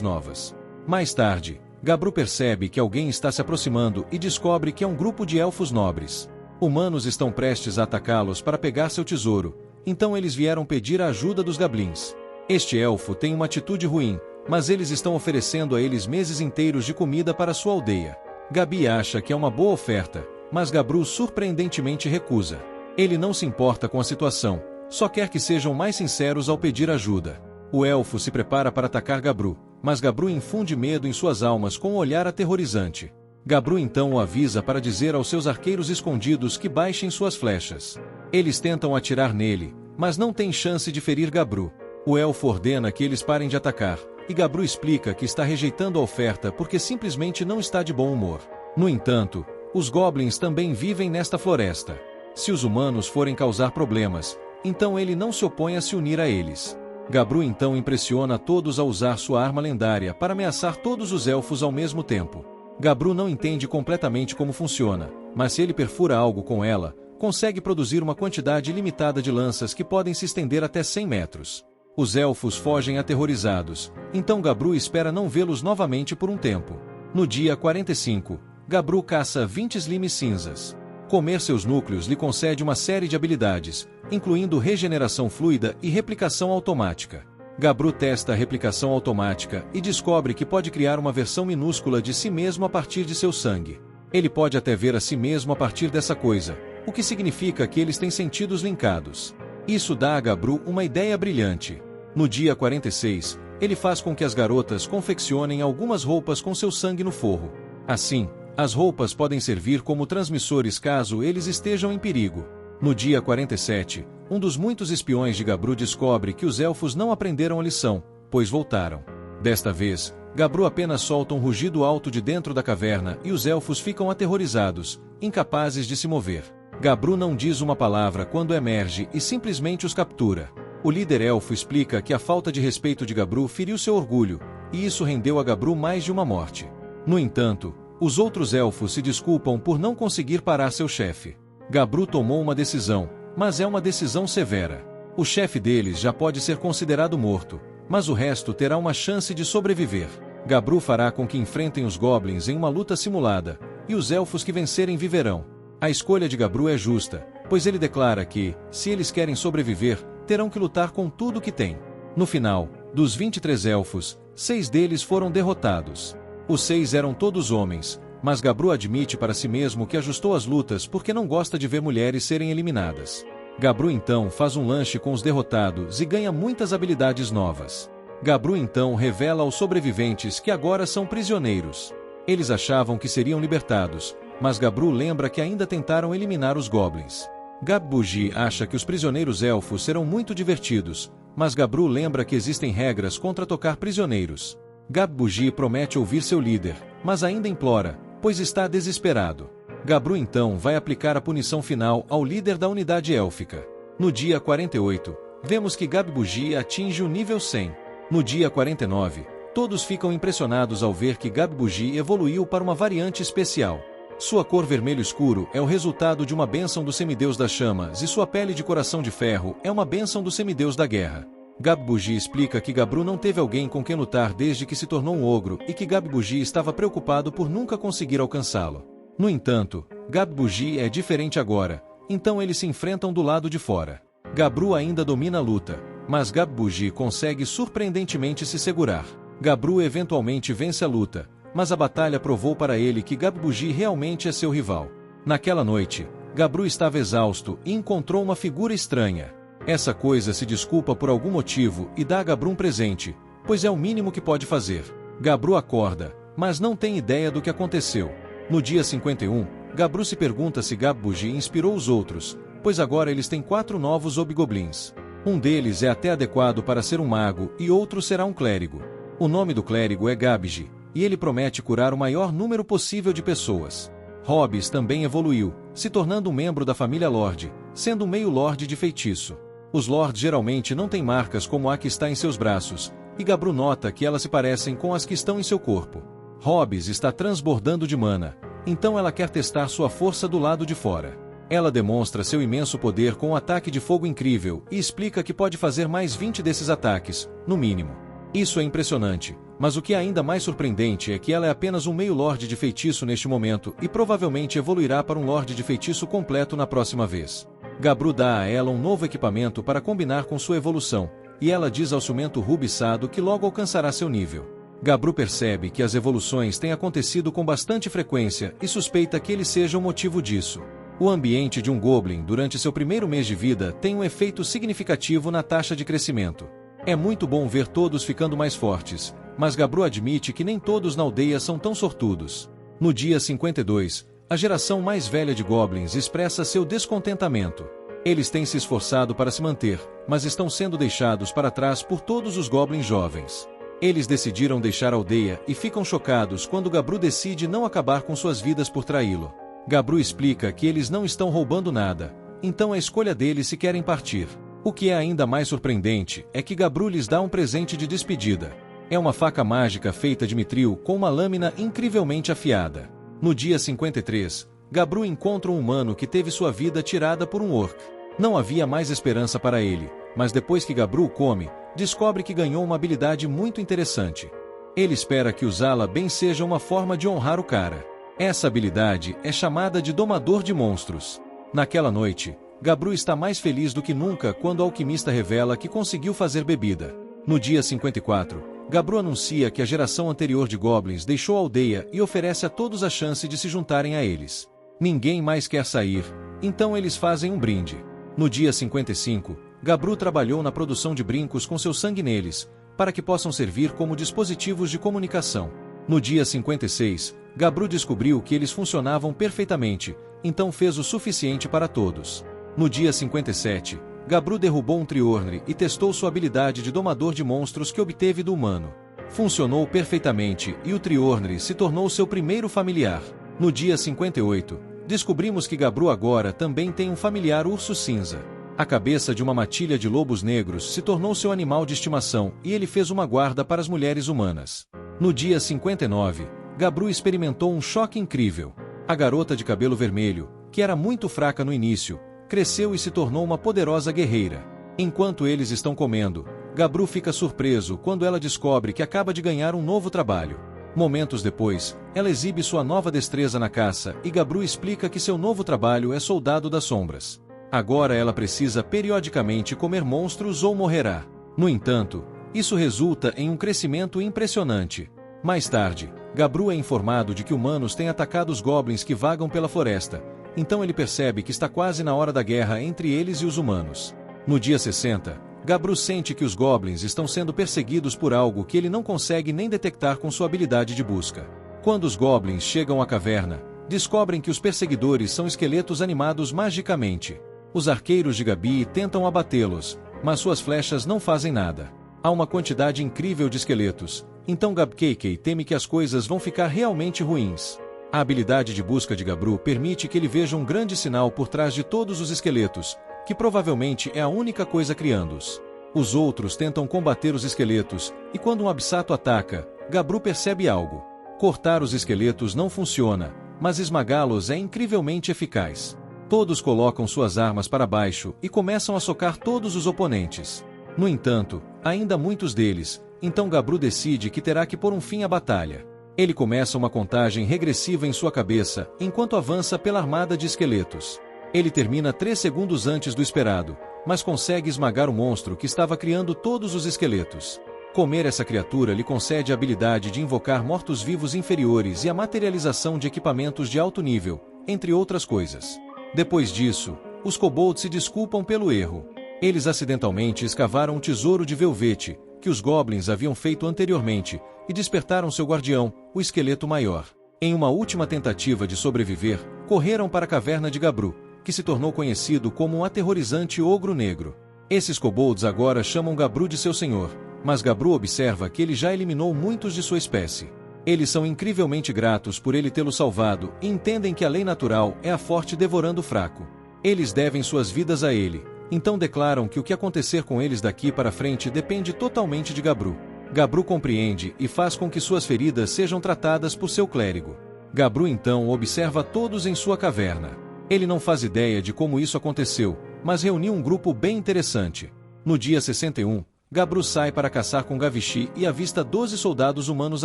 novas. Mais tarde, Gabru percebe que alguém está se aproximando e descobre que é um grupo de elfos nobres. Humanos estão prestes a atacá-los para pegar seu tesouro, então eles vieram pedir a ajuda dos Goblins. Este elfo tem uma atitude ruim, mas eles estão oferecendo a eles meses inteiros de comida para sua aldeia. Gabi acha que é uma boa oferta, mas Gabru surpreendentemente recusa. Ele não se importa com a situação, só quer que sejam mais sinceros ao pedir ajuda. O elfo se prepara para atacar Gabru, mas Gabru infunde medo em suas almas com um olhar aterrorizante. Gabru então o avisa para dizer aos seus arqueiros escondidos que baixem suas flechas. Eles tentam atirar nele, mas não têm chance de ferir Gabru. O elfo ordena que eles parem de atacar, e Gabru explica que está rejeitando a oferta porque simplesmente não está de bom humor. No entanto, os goblins também vivem nesta floresta. Se os humanos forem causar problemas, então ele não se opõe a se unir a eles. Gabru então impressiona todos a usar sua arma lendária para ameaçar todos os elfos ao mesmo tempo. Gabru não entende completamente como funciona, mas se ele perfura algo com ela, consegue produzir uma quantidade ilimitada de lanças que podem se estender até 100 metros. Os elfos fogem aterrorizados, então Gabru espera não vê-los novamente por um tempo. No dia 45, Gabru caça 20 slimes cinzas. Comer seus núcleos lhe concede uma série de habilidades, incluindo regeneração fluida e replicação automática. Gabru testa a replicação automática e descobre que pode criar uma versão minúscula de si mesmo a partir de seu sangue. Ele pode até ver a si mesmo a partir dessa coisa, o que significa que eles têm sentidos linkados. Isso dá a Gabru uma ideia brilhante. No dia 46, ele faz com que as garotas confeccionem algumas roupas com seu sangue no forro. Assim, as roupas podem servir como transmissores caso eles estejam em perigo. No dia 47, um dos muitos espiões de Gabru descobre que os elfos não aprenderam a lição, pois voltaram. Desta vez, Gabru apenas solta um rugido alto de dentro da caverna e os elfos ficam aterrorizados, incapazes de se mover. Gabru não diz uma palavra quando emerge e simplesmente os captura. O líder elfo explica que a falta de respeito de Gabru feriu seu orgulho, e isso rendeu a Gabru mais de uma morte. No entanto, os outros elfos se desculpam por não conseguir parar seu chefe. Gabru tomou uma decisão, mas é uma decisão severa. O chefe deles já pode ser considerado morto, mas o resto terá uma chance de sobreviver. Gabru fará com que enfrentem os goblins em uma luta simulada, e os elfos que vencerem viverão. A escolha de Gabru é justa, pois ele declara que, se eles querem sobreviver, terão que lutar com tudo que têm. No final, dos 23 elfos, 6 deles foram derrotados. Os 6 eram todos homens, mas Gabru admite para si mesmo que ajustou as lutas porque não gosta de ver mulheres serem eliminadas. Gabru então faz um lanche com os derrotados e ganha muitas habilidades novas. Gabru então revela aos sobreviventes que agora são prisioneiros. Eles achavam que seriam libertados, mas Gabru lembra que ainda tentaram eliminar os goblins. Gab-Buji acha que os prisioneiros elfos serão muito divertidos, mas Gabru lembra que existem regras contra tocar prisioneiros. Gab-Buji promete ouvir seu líder, mas ainda implora, pois está desesperado. Gabru então vai aplicar a punição final ao líder da unidade élfica. No dia 48, vemos que Gab-Buji atinge o nível 100. No dia 49, todos ficam impressionados ao ver que Gab-Buji evoluiu para uma variante especial. Sua cor vermelho escuro é o resultado de uma bênção do semideus das chamas e sua pele de coração de ferro é uma bênção do semideus da guerra. Gab-Buji explica que Gabru não teve alguém com quem lutar desde que se tornou um ogro e que Gab-Buji estava preocupado por nunca conseguir alcançá-lo. No entanto, Gab-Buji é diferente agora, então eles se enfrentam do lado de fora. Gabru ainda domina a luta, mas Gab-Buji consegue surpreendentemente se segurar. Gabru eventualmente vence a luta, mas a batalha provou para ele que Gab-Buji realmente é seu rival. Naquela noite, Gabru estava exausto e encontrou uma figura estranha. Essa coisa se desculpa por algum motivo e dá a Gabru um presente, pois é o mínimo que pode fazer. Gabru acorda, mas não tem ideia do que aconteceu. No dia 51, Gabru se pergunta se Gab-Buji inspirou os outros, pois agora eles têm 4 novos hobgoblins. Um deles é até adequado para ser um mago e outro será um clérigo. O nome do clérigo é Gabji, e ele promete curar o maior número possível de pessoas. Hobbes também evoluiu, se tornando um membro da família Lorde, sendo um meio-lorde de feitiço. Os lords geralmente não têm marcas como a que está em seus braços, e Gabru nota que elas se parecem com as que estão em seu corpo. Hobbes está transbordando de mana, então ela quer testar sua força do lado de fora. Ela demonstra seu imenso poder com um ataque de fogo incrível e explica que pode fazer mais 20 desses ataques, no mínimo. Isso é impressionante, mas o que é ainda mais surpreendente é que ela é apenas um meio-lorde de feitiço neste momento e provavelmente evoluirá para um lorde de feitiço completo na próxima vez. Gabru dá a ela um novo equipamento para combinar com sua evolução, e ela diz ao ciumento rubiçado que logo alcançará seu nível. Gabru percebe que as evoluções têm acontecido com bastante frequência e suspeita que ele seja o motivo disso. O ambiente de um goblin durante seu primeiro mês de vida tem um efeito significativo na taxa de crescimento. É muito bom ver todos ficando mais fortes, mas Gabru admite que nem todos na aldeia são tão sortudos. No dia 52, a geração mais velha de goblins expressa seu descontentamento. Eles têm se esforçado para se manter, mas estão sendo deixados para trás por todos os goblins jovens. Eles decidiram deixar a aldeia e ficam chocados quando Gabru decide não acabar com suas vidas por traí-lo. Gabru explica que eles não estão roubando nada, então é escolha deles se querem partir. O que é ainda mais surpreendente é que Gabru lhes dá um presente de despedida. É uma faca mágica feita de mitril com uma lâmina incrivelmente afiada. No dia 53, Gabru encontra um humano que teve sua vida tirada por um orc. Não havia mais esperança para ele, mas depois que Gabru o come, descobre que ganhou uma habilidade muito interessante. Ele espera que usá-la bem seja uma forma de honrar o cara. Essa habilidade é chamada de Domador de Monstros. Naquela noite, Gabru está mais feliz do que nunca quando o alquimista revela que conseguiu fazer bebida. No dia 54, Gabru anuncia que a geração anterior de goblins deixou a aldeia e oferece a todos a chance de se juntarem a eles. Ninguém mais quer sair, então eles fazem um brinde. No dia 55, Gabru trabalhou na produção de brincos com seu sangue neles, para que possam servir como dispositivos de comunicação. No dia 56, Gabru descobriu que eles funcionavam perfeitamente, então fez o suficiente para todos. No dia 57, Gabru derrubou um Triorne e testou sua habilidade de domador de monstros que obteve do humano. Funcionou perfeitamente e o Triornri se tornou seu primeiro familiar. No dia 58, descobrimos que Gabru agora também tem um familiar urso cinza. A cabeça de uma matilha de lobos negros se tornou seu animal de estimação e ele fez uma guarda para as mulheres humanas. No dia 59, Gabru experimentou um choque incrível. A garota de cabelo vermelho, que era muito fraca no início, cresceu e se tornou uma poderosa guerreira. Enquanto eles estão comendo, Gabru fica surpreso quando ela descobre que acaba de ganhar um novo trabalho. Momentos depois, ela exibe sua nova destreza na caça e Gabru explica que seu novo trabalho é soldado das sombras. Agora ela precisa periodicamente comer monstros ou morrerá. No entanto, isso resulta em um crescimento impressionante. Mais tarde, Gabru é informado de que humanos têm atacado os goblins que vagam pela floresta, então ele percebe que está quase na hora da guerra entre eles e os humanos. No dia 60, Gabru sente que os goblins estão sendo perseguidos por algo que ele não consegue nem detectar com sua habilidade de busca. Quando os goblins chegam à caverna, descobrem que os perseguidores são esqueletos animados magicamente. Os arqueiros de Gabi tentam abatê-los, mas suas flechas não fazem nada. Há uma quantidade incrível de esqueletos, então Gabkekei teme que as coisas vão ficar realmente ruins. A habilidade de busca de Gabru permite que ele veja um grande sinal por trás de todos os esqueletos, que provavelmente é a única coisa criando-os. Os outros tentam combater os esqueletos, e quando um absato ataca, Gabru percebe algo. Cortar os esqueletos não funciona, mas esmagá-los é incrivelmente eficaz. Todos colocam suas armas para baixo e começam a socar todos os oponentes. No entanto, ainda muitos deles, então Gabru decide que terá que pôr um fim à batalha. Ele começa uma contagem regressiva em sua cabeça, enquanto avança pela armada de esqueletos. Ele termina 3 segundos antes do esperado, mas consegue esmagar o monstro que estava criando todos os esqueletos. Comer essa criatura lhe concede a habilidade de invocar mortos-vivos inferiores e a materialização de equipamentos de alto nível, entre outras coisas. Depois disso, os kobolds se desculpam pelo erro. Eles acidentalmente escavaram um tesouro de velvete, que os goblins haviam feito anteriormente, e despertaram seu guardião, o esqueleto maior. Em uma última tentativa de sobreviver, correram para a caverna de Gabru, que se tornou conhecido como um aterrorizante ogro negro. Esses kobolds agora chamam Gabru de seu senhor, mas Gabru observa que ele já eliminou muitos de sua espécie. Eles são incrivelmente gratos por ele tê-lo salvado e entendem que a lei natural é a forte devorando o fraco. Eles devem suas vidas a ele, então declaram que o que acontecer com eles daqui para frente depende totalmente de Gabru. Gabru compreende e faz com que suas feridas sejam tratadas por seu clérigo. Gabru então observa todos em sua caverna. Ele não faz ideia de como isso aconteceu, mas reuniu um grupo bem interessante. No dia 61, Gabru sai para caçar com Gavishi e avista 12 soldados humanos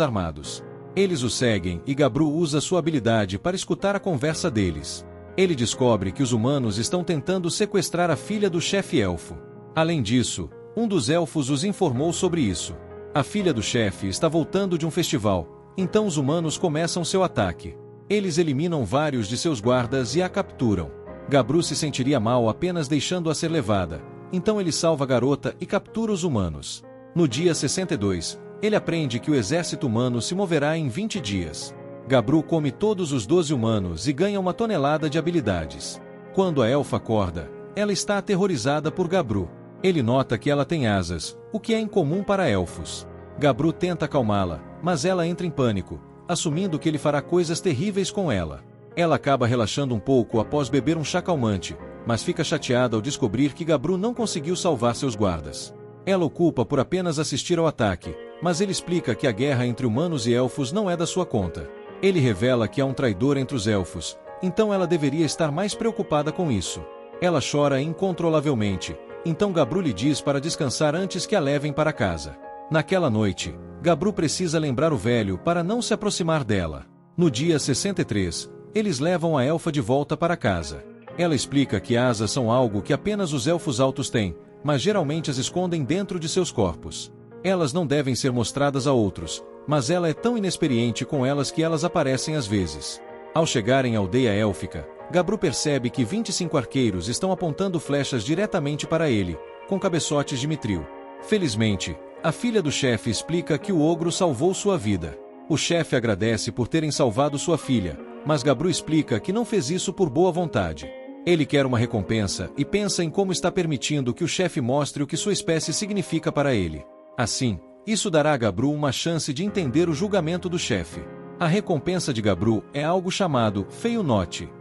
armados. Eles o seguem e Gabru usa sua habilidade para escutar a conversa deles. Ele descobre que os humanos estão tentando sequestrar a filha do chefe elfo. Além disso, um dos elfos os informou sobre isso. A filha do chefe está voltando de um festival, então os humanos começam seu ataque. Eles eliminam vários de seus guardas e a capturam. Gabru se sentiria mal apenas deixando-a ser levada, então ele salva a garota e captura os humanos. No dia 62, ele aprende que o exército humano se moverá em 20 dias. Gabru come todos os 12 humanos e ganha uma tonelada de habilidades. Quando a elfa acorda, ela está aterrorizada por Gabru. Ele nota que ela tem asas, o que é incomum para elfos. Gabru tenta acalmá-la, mas ela entra em pânico, assumindo que ele fará coisas terríveis com ela. Ela acaba relaxando um pouco após beber um chá calmante, mas fica chateada ao descobrir que Gabru não conseguiu salvar seus guardas. Ela o culpa por apenas assistir ao ataque, mas ele explica que a guerra entre humanos e elfos não é da sua conta. Ele revela que há um traidor entre os elfos, então ela deveria estar mais preocupada com isso. Ela chora incontrolavelmente, então Gabru lhe diz para descansar antes que a levem para casa. Naquela noite, Gabru precisa lembrar o velho para não se aproximar dela. No dia 63, eles levam a elfa de volta para casa. Ela explica que asas são algo que apenas os elfos altos têm, mas geralmente as escondem dentro de seus corpos. Elas não devem ser mostradas a outros, mas ela é tão inexperiente com elas que elas aparecem às vezes. Ao chegarem à aldeia élfica, Gabru percebe que 25 arqueiros estão apontando flechas diretamente para ele, com cabeçotes de mitril. Felizmente, a filha do chefe explica que o ogro salvou sua vida. O chefe agradece por terem salvado sua filha, mas Gabru explica que não fez isso por boa vontade. Ele quer uma recompensa e pensa em como está permitindo que o chefe mostre o que sua espécie significa para ele. Assim, Isso dará a Gabru uma chance de entender o julgamento do chefe. A recompensa de Gabru é algo chamado Feyenoord.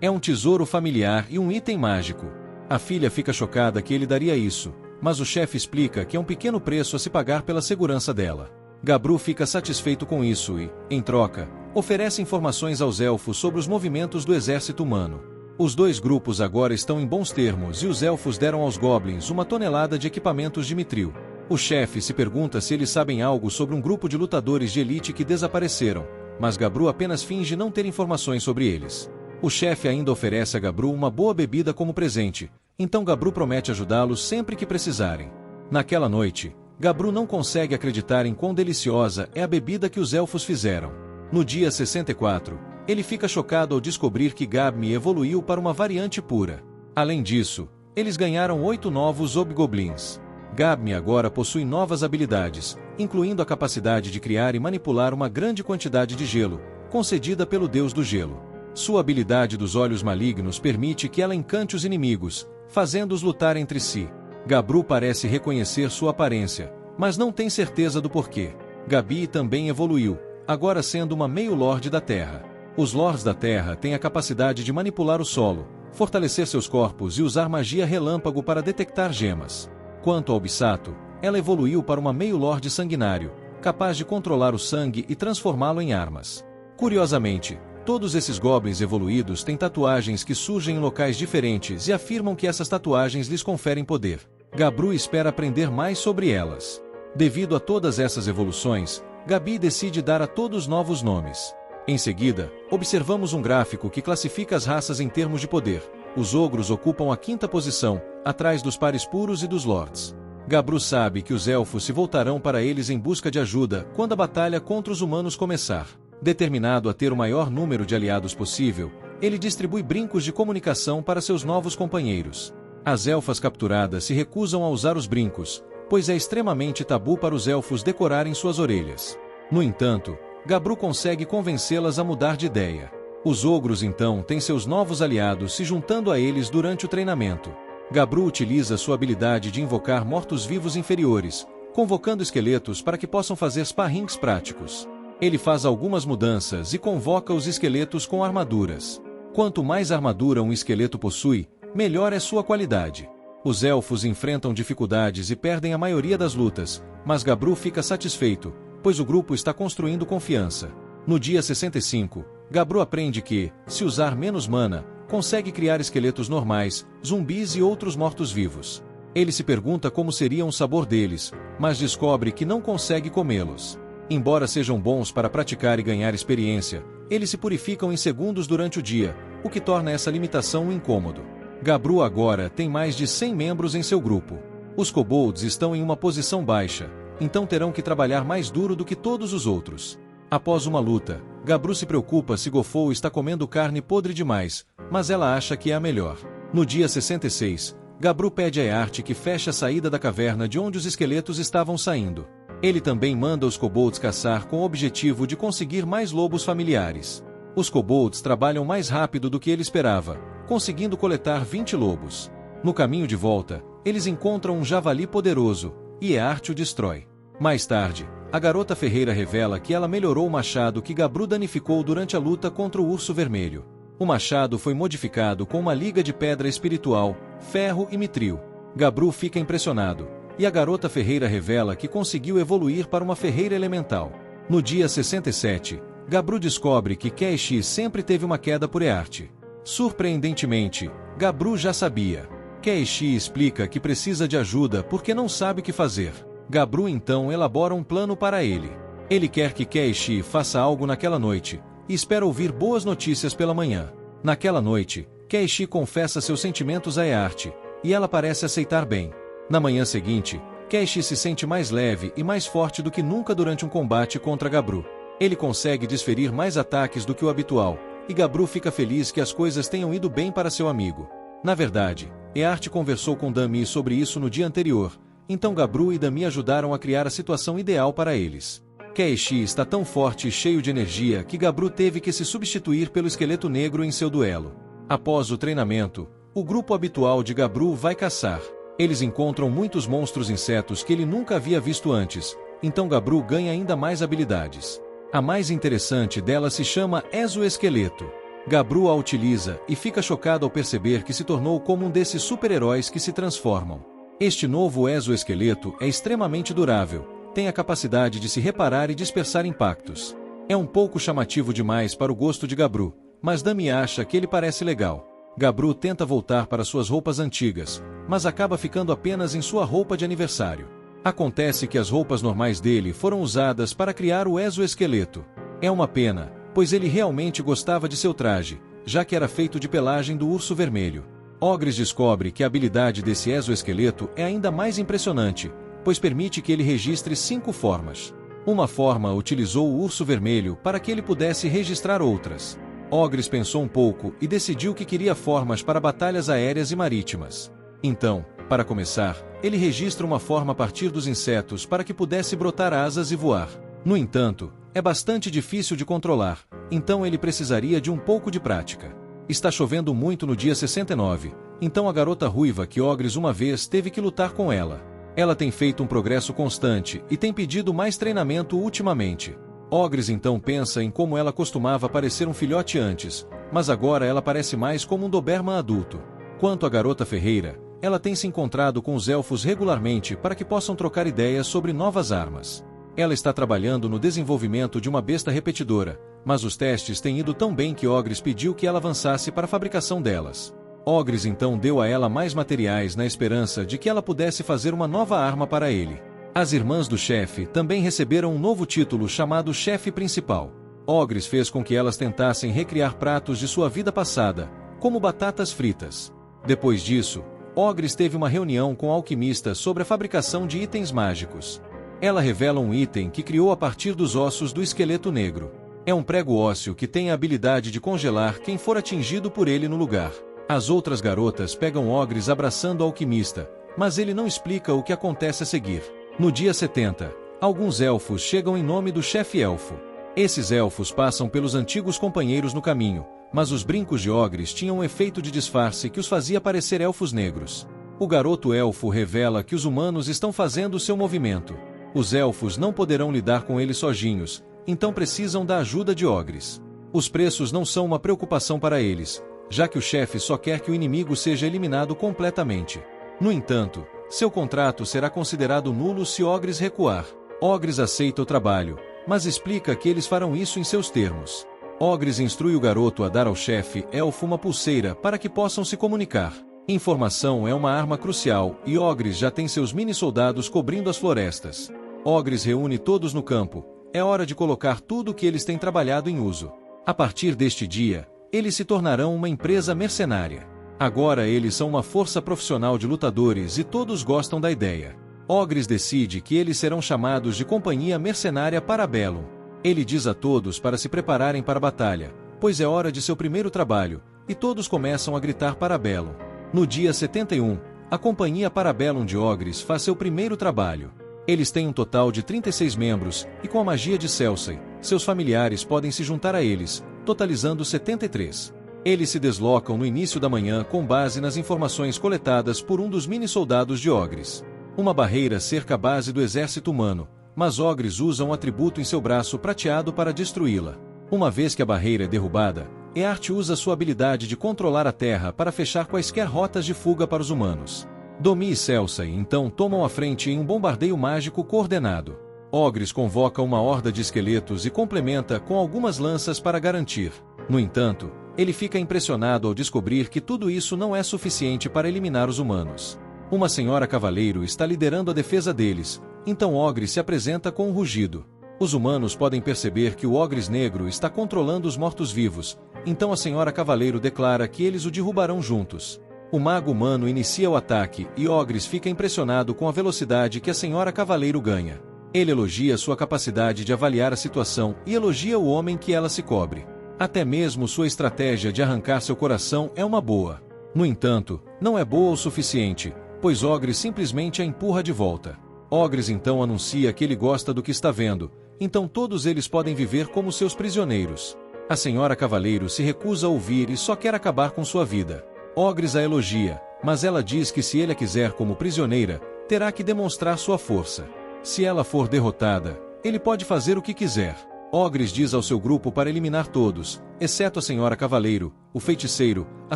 É um tesouro familiar e um item mágico. A filha fica chocada que ele daria isso, mas o chefe explica que é um pequeno preço a se pagar pela segurança dela. Gabru fica satisfeito com isso e, em troca, oferece informações aos elfos sobre os movimentos do exército humano. Os dois grupos agora estão em bons termos e os elfos deram aos goblins 1 tonelada de equipamentos de Mithril. O chefe se pergunta se eles sabem algo sobre um grupo de lutadores de elite que desapareceram, mas Gabru apenas finge não ter informações sobre eles. O chefe ainda oferece a Gabru uma boa bebida como presente, então Gabru promete ajudá-los sempre que precisarem. Naquela noite, Gabru não consegue acreditar em quão deliciosa é a bebida que os elfos fizeram. No dia 64, ele fica chocado ao descobrir que Gabmi evoluiu para uma variante pura. Além disso, eles ganharam 8 novos Hobgoblins. Gabmi agora possui novas habilidades, incluindo a capacidade de criar e manipular uma grande quantidade de gelo, concedida pelo deus do gelo. Sua habilidade dos olhos malignos permite que ela encante os inimigos, fazendo-os lutar entre si. Gabru parece reconhecer sua aparência, mas não tem certeza do porquê. Gabi também evoluiu, agora sendo uma meio-lorde da Terra. Os Lords da Terra têm a capacidade de manipular o solo, fortalecer seus corpos e usar magia relâmpago para detectar gemas. Quanto ao Bisato, ela evoluiu para uma meio-lorde sanguinário, capaz de controlar o sangue e transformá-lo em armas. Curiosamente, todos esses goblins evoluídos têm tatuagens que surgem em locais diferentes e afirmam que essas tatuagens lhes conferem poder. Gabru espera aprender mais sobre elas. Devido a todas essas evoluções, Gabi decide dar a todos novos nomes. Em seguida, observamos um gráfico que classifica as raças em termos de poder. Os ogros ocupam a 5ª posição, atrás dos pares puros e dos lords. Gabru sabe que os elfos se voltarão para eles em busca de ajuda quando a batalha contra os humanos começar. Determinado a ter o maior número de aliados possível, ele distribui brincos de comunicação para seus novos companheiros. As elfas capturadas se recusam a usar os brincos, pois é extremamente tabu para os elfos decorarem suas orelhas. No entanto, Gabru consegue convencê-las a mudar de ideia. Os ogros então têm seus novos aliados se juntando a eles durante o treinamento. Gabru utiliza sua habilidade de invocar mortos-vivos inferiores, convocando esqueletos para que possam fazer sparrings práticos. Ele faz algumas mudanças e convoca os esqueletos com armaduras. Quanto mais armadura um esqueleto possui, melhor é sua qualidade. Os elfos enfrentam dificuldades e perdem a maioria das lutas, mas Gabru fica satisfeito, pois o grupo está construindo confiança. No dia 65, Gabru aprende que, se usar menos mana, consegue criar esqueletos normais, zumbis e outros mortos-vivos. Ele se pergunta como seria o sabor deles, mas descobre que não consegue comê-los. Embora sejam bons para praticar e ganhar experiência, eles se purificam em segundos durante o dia, o que torna essa limitação um incômodo. Gabru agora tem mais de 100 membros em seu grupo. Os kobolds estão em uma posição baixa, então terão que trabalhar mais duro do que todos os outros. Após uma luta, Gabru se preocupa se Gofou está comendo carne podre demais, mas ela acha que é a melhor. No dia 66, Gabru pede a Eart que feche a saída da caverna de onde os esqueletos estavam saindo. Ele também manda os kobolds caçar com o objetivo de conseguir mais lobos familiares. Os kobolds trabalham mais rápido do que ele esperava, conseguindo coletar 20 lobos. No caminho de volta, eles encontram um javali poderoso, e Eart o destrói. Mais tarde, a garota ferreira revela que ela melhorou o machado que Gabru danificou durante a luta contra o urso vermelho. O machado foi modificado com uma liga de pedra espiritual, ferro e mitril. Gabru fica impressionado, e a garota ferreira revela que conseguiu evoluir para uma ferreira elemental. No dia 67, Gabru descobre que Keeshi sempre teve uma queda por Eart. Surpreendentemente, Gabru já sabia. Keeshi explica que precisa de ajuda porque não sabe o que fazer. Gabru então elabora um plano para ele. Ele quer que Keeshi faça algo naquela noite, e espera ouvir boas notícias pela manhã. Naquela noite, Keeshi confessa seus sentimentos a Eart, e ela parece aceitar bem. Na manhã seguinte, Keeshi se sente mais leve e mais forte do que nunca durante um combate contra Gabru. Ele consegue desferir mais ataques do que o habitual, e Gabru fica feliz que as coisas tenham ido bem para seu amigo. Na verdade, Eart conversou com Dami sobre isso no dia anterior, então Gabru e Dami ajudaram a criar a situação ideal para eles. Keeshi está tão forte e cheio de energia que Gabru teve que se substituir pelo esqueleto negro em seu duelo. Após o treinamento, o grupo habitual de Gabru vai caçar. Eles encontram muitos monstros insetos que ele nunca havia visto antes, então Gabru ganha ainda mais habilidades. A mais interessante delas se chama Exoesqueleto. Gabru a utiliza e fica chocado ao perceber que se tornou como um desses super-heróis que se transformam. Este novo exoesqueleto é extremamente durável, tem a capacidade de se reparar e dispersar impactos. É um pouco chamativo demais para o gosto de Gabru, mas Dami acha que ele parece legal. Gabru tenta voltar para suas roupas antigas, mas acaba ficando apenas em sua roupa de aniversário. Acontece que as roupas normais dele foram usadas para criar o exoesqueleto. É uma pena, pois ele realmente gostava de seu traje, já que era feito de pelagem do urso vermelho. Ogres descobre que a habilidade desse exoesqueleto é ainda mais impressionante, pois permite que ele registre 5 formas. Uma forma utilizou o urso vermelho para que ele pudesse registrar outras. Ogres pensou um pouco e decidiu que queria formas para batalhas aéreas e marítimas. Então, para começar, ele registra uma forma a partir dos insetos para que pudesse brotar asas e voar. No entanto, é bastante difícil de controlar, então ele precisaria de um pouco de prática. Está chovendo muito no dia 69, então a garota ruiva que Ogres uma vez teve que lutar com ela. Ela tem feito um progresso constante e tem pedido mais treinamento ultimamente. Ogres então pensa em como ela costumava parecer um filhote antes, mas agora ela parece mais como um Doberman adulto. Quanto à garota ferreira, ela tem se encontrado com os elfos regularmente para que possam trocar ideias sobre novas armas. Ela está trabalhando no desenvolvimento de uma besta repetidora, mas os testes têm ido tão bem que Ogres pediu que ela avançasse para a fabricação delas. Ogres então deu a ela mais materiais na esperança de que ela pudesse fazer uma nova arma para ele. As irmãs do chefe também receberam um novo título chamado Chefe Principal. Ogres fez com que elas tentassem recriar pratos de sua vida passada, como batatas fritas. Depois disso, Ogres teve uma reunião com alquimistas sobre a fabricação de itens mágicos. Ela revela um item que criou a partir dos ossos do esqueleto negro. É um prego ósseo que tem a habilidade de congelar quem for atingido por ele no lugar. As outras garotas pegam Ogres abraçando o alquimista, mas ele não explica o que acontece a seguir. No dia 70, alguns elfos chegam em nome do chefe elfo. Esses elfos passam pelos antigos companheiros no caminho, mas os brincos de Ogres tinham um efeito de disfarce que os fazia parecer elfos negros. O garoto elfo revela que os humanos estão fazendo seu movimento. Os elfos não poderão lidar com eles sozinhos, então precisam da ajuda de Ogres. Os preços não são uma preocupação para eles, já que o chefe só quer que o inimigo seja eliminado completamente. No entanto, seu contrato será considerado nulo se Ogres recuar. Ogres aceita o trabalho, mas explica que eles farão isso em seus termos. Ogres instrui o garoto a dar ao chefe elfo uma pulseira para que possam se comunicar. Informação é uma arma crucial e Ogres já tem seus mini-soldados cobrindo as florestas. Ogres reúne todos no campo. É hora de colocar tudo o que eles têm trabalhado em uso. A partir deste dia, eles se tornarão uma empresa mercenária. Agora eles são uma força profissional de lutadores e todos gostam da ideia. Ogres decide que eles serão chamados de Companhia Mercenária Parabellum. Ele diz a todos para se prepararem para a batalha, pois é hora de seu primeiro trabalho, e todos começam a gritar Parabellum. No dia 71, a Companhia Parabellum de Ogres faz seu primeiro trabalho. Eles têm um total de 36 membros, e com a magia de Celsei, seus familiares podem se juntar a eles, totalizando 73. Eles se deslocam no início da manhã com base nas informações coletadas por um dos mini-soldados de Ogres. Uma barreira cerca a base do exército humano, mas Ogres usam um atributo em seu braço prateado para destruí-la. Uma vez que a barreira é derrubada, Eart usa sua habilidade de controlar a terra para fechar quaisquer rotas de fuga para os humanos. Domi e Celsei então tomam a frente em um bombardeio mágico coordenado. Ogres convoca uma horda de esqueletos e complementa com algumas lanças para garantir. No entanto, ele fica impressionado ao descobrir que tudo isso não é suficiente para eliminar os humanos. Uma senhora cavaleiro está liderando a defesa deles, então Ogres se apresenta com um rugido. Os humanos podem perceber que o Ogres negro está controlando os mortos-vivos, então a senhora cavaleiro declara que eles o derrubarão juntos. O mago humano inicia o ataque e Ogres fica impressionado com a velocidade que a senhora cavaleiro ganha. Ele elogia sua capacidade de avaliar a situação e elogia o homem que ela se cobre. Até mesmo sua estratégia de arrancar seu coração é uma boa. No entanto, não é boa o suficiente, pois Ogres simplesmente a empurra de volta. Ogres então anuncia que ele gosta do que está vendo, então todos eles podem viver como seus prisioneiros. A senhora cavaleiro se recusa a ouvir e só quer acabar com sua vida. Ogres a elogia, mas ela diz que se ele a quiser como prisioneira, terá que demonstrar sua força. Se ela for derrotada, ele pode fazer o que quiser. Ogres diz ao seu grupo para eliminar todos, exceto a Senhora Cavaleiro, o feiticeiro, a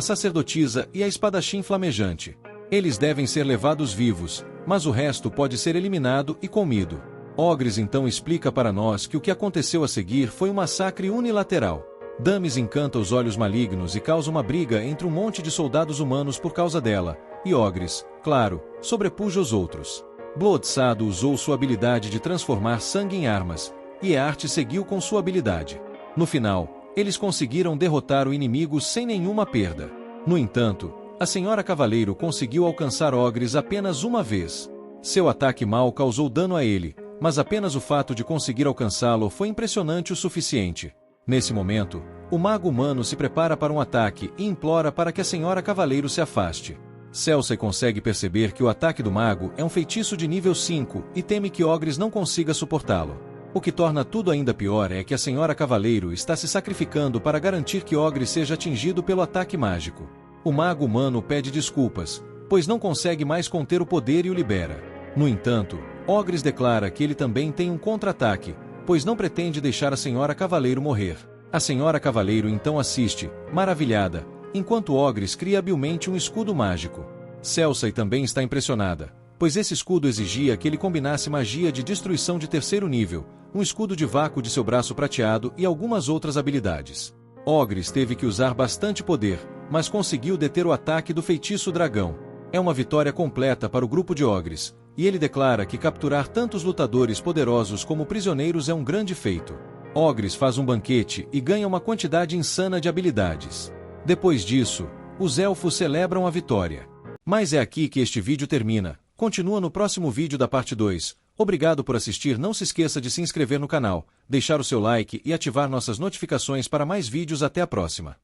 sacerdotisa e a espadachim flamejante. Eles devem ser levados vivos, mas o resto pode ser eliminado e comido. Ogres então explica para nós que o que aconteceu a seguir foi um massacre unilateral. Damis encanta os olhos malignos e causa uma briga entre um monte de soldados humanos por causa dela, e Ogres, claro, sobrepuja os outros. Bloodsado usou sua habilidade de transformar sangue em armas, e Eart seguiu com sua habilidade. No final, eles conseguiram derrotar o inimigo sem nenhuma perda. No entanto, a Senhora Cavaleiro conseguiu alcançar Ogres apenas uma vez. Seu ataque mal causou dano a ele, mas apenas o fato de conseguir alcançá-lo foi impressionante o suficiente. Nesse momento, o mago humano se prepara para um ataque e implora para que a Senhora Cavaleiro se afaste. Cersei consegue perceber que o ataque do mago é um feitiço de nível 5 e teme que Ogres não consiga suportá-lo. O que torna tudo ainda pior é que a Senhora Cavaleiro está se sacrificando para garantir que Ogres seja atingido pelo ataque mágico. O mago humano pede desculpas, pois não consegue mais conter o poder e o libera. No entanto, Ogres declara que ele também tem um contra-ataque, pois não pretende deixar a Senhora Cavaleiro morrer. A Senhora Cavaleiro então assiste, maravilhada, enquanto Ogres cria habilmente um escudo mágico. Cersei também está impressionada, pois esse escudo exigia que ele combinasse magia de destruição de terceiro nível, um escudo de vácuo de seu braço prateado e algumas outras habilidades. Ogres teve que usar bastante poder, mas conseguiu deter o ataque do feitiço dragão. É uma vitória completa para o grupo de Ogres, e ele declara que capturar tantos lutadores poderosos como prisioneiros é um grande feito. Ogres faz um banquete e ganha uma quantidade insana de habilidades. Depois disso, os elfos celebram a vitória. Mas é aqui que este vídeo termina. Continua no próximo vídeo da parte 2. Obrigado por assistir, não se esqueça de se inscrever no canal, deixar o seu like e ativar nossas notificações para mais vídeos. Até a próxima.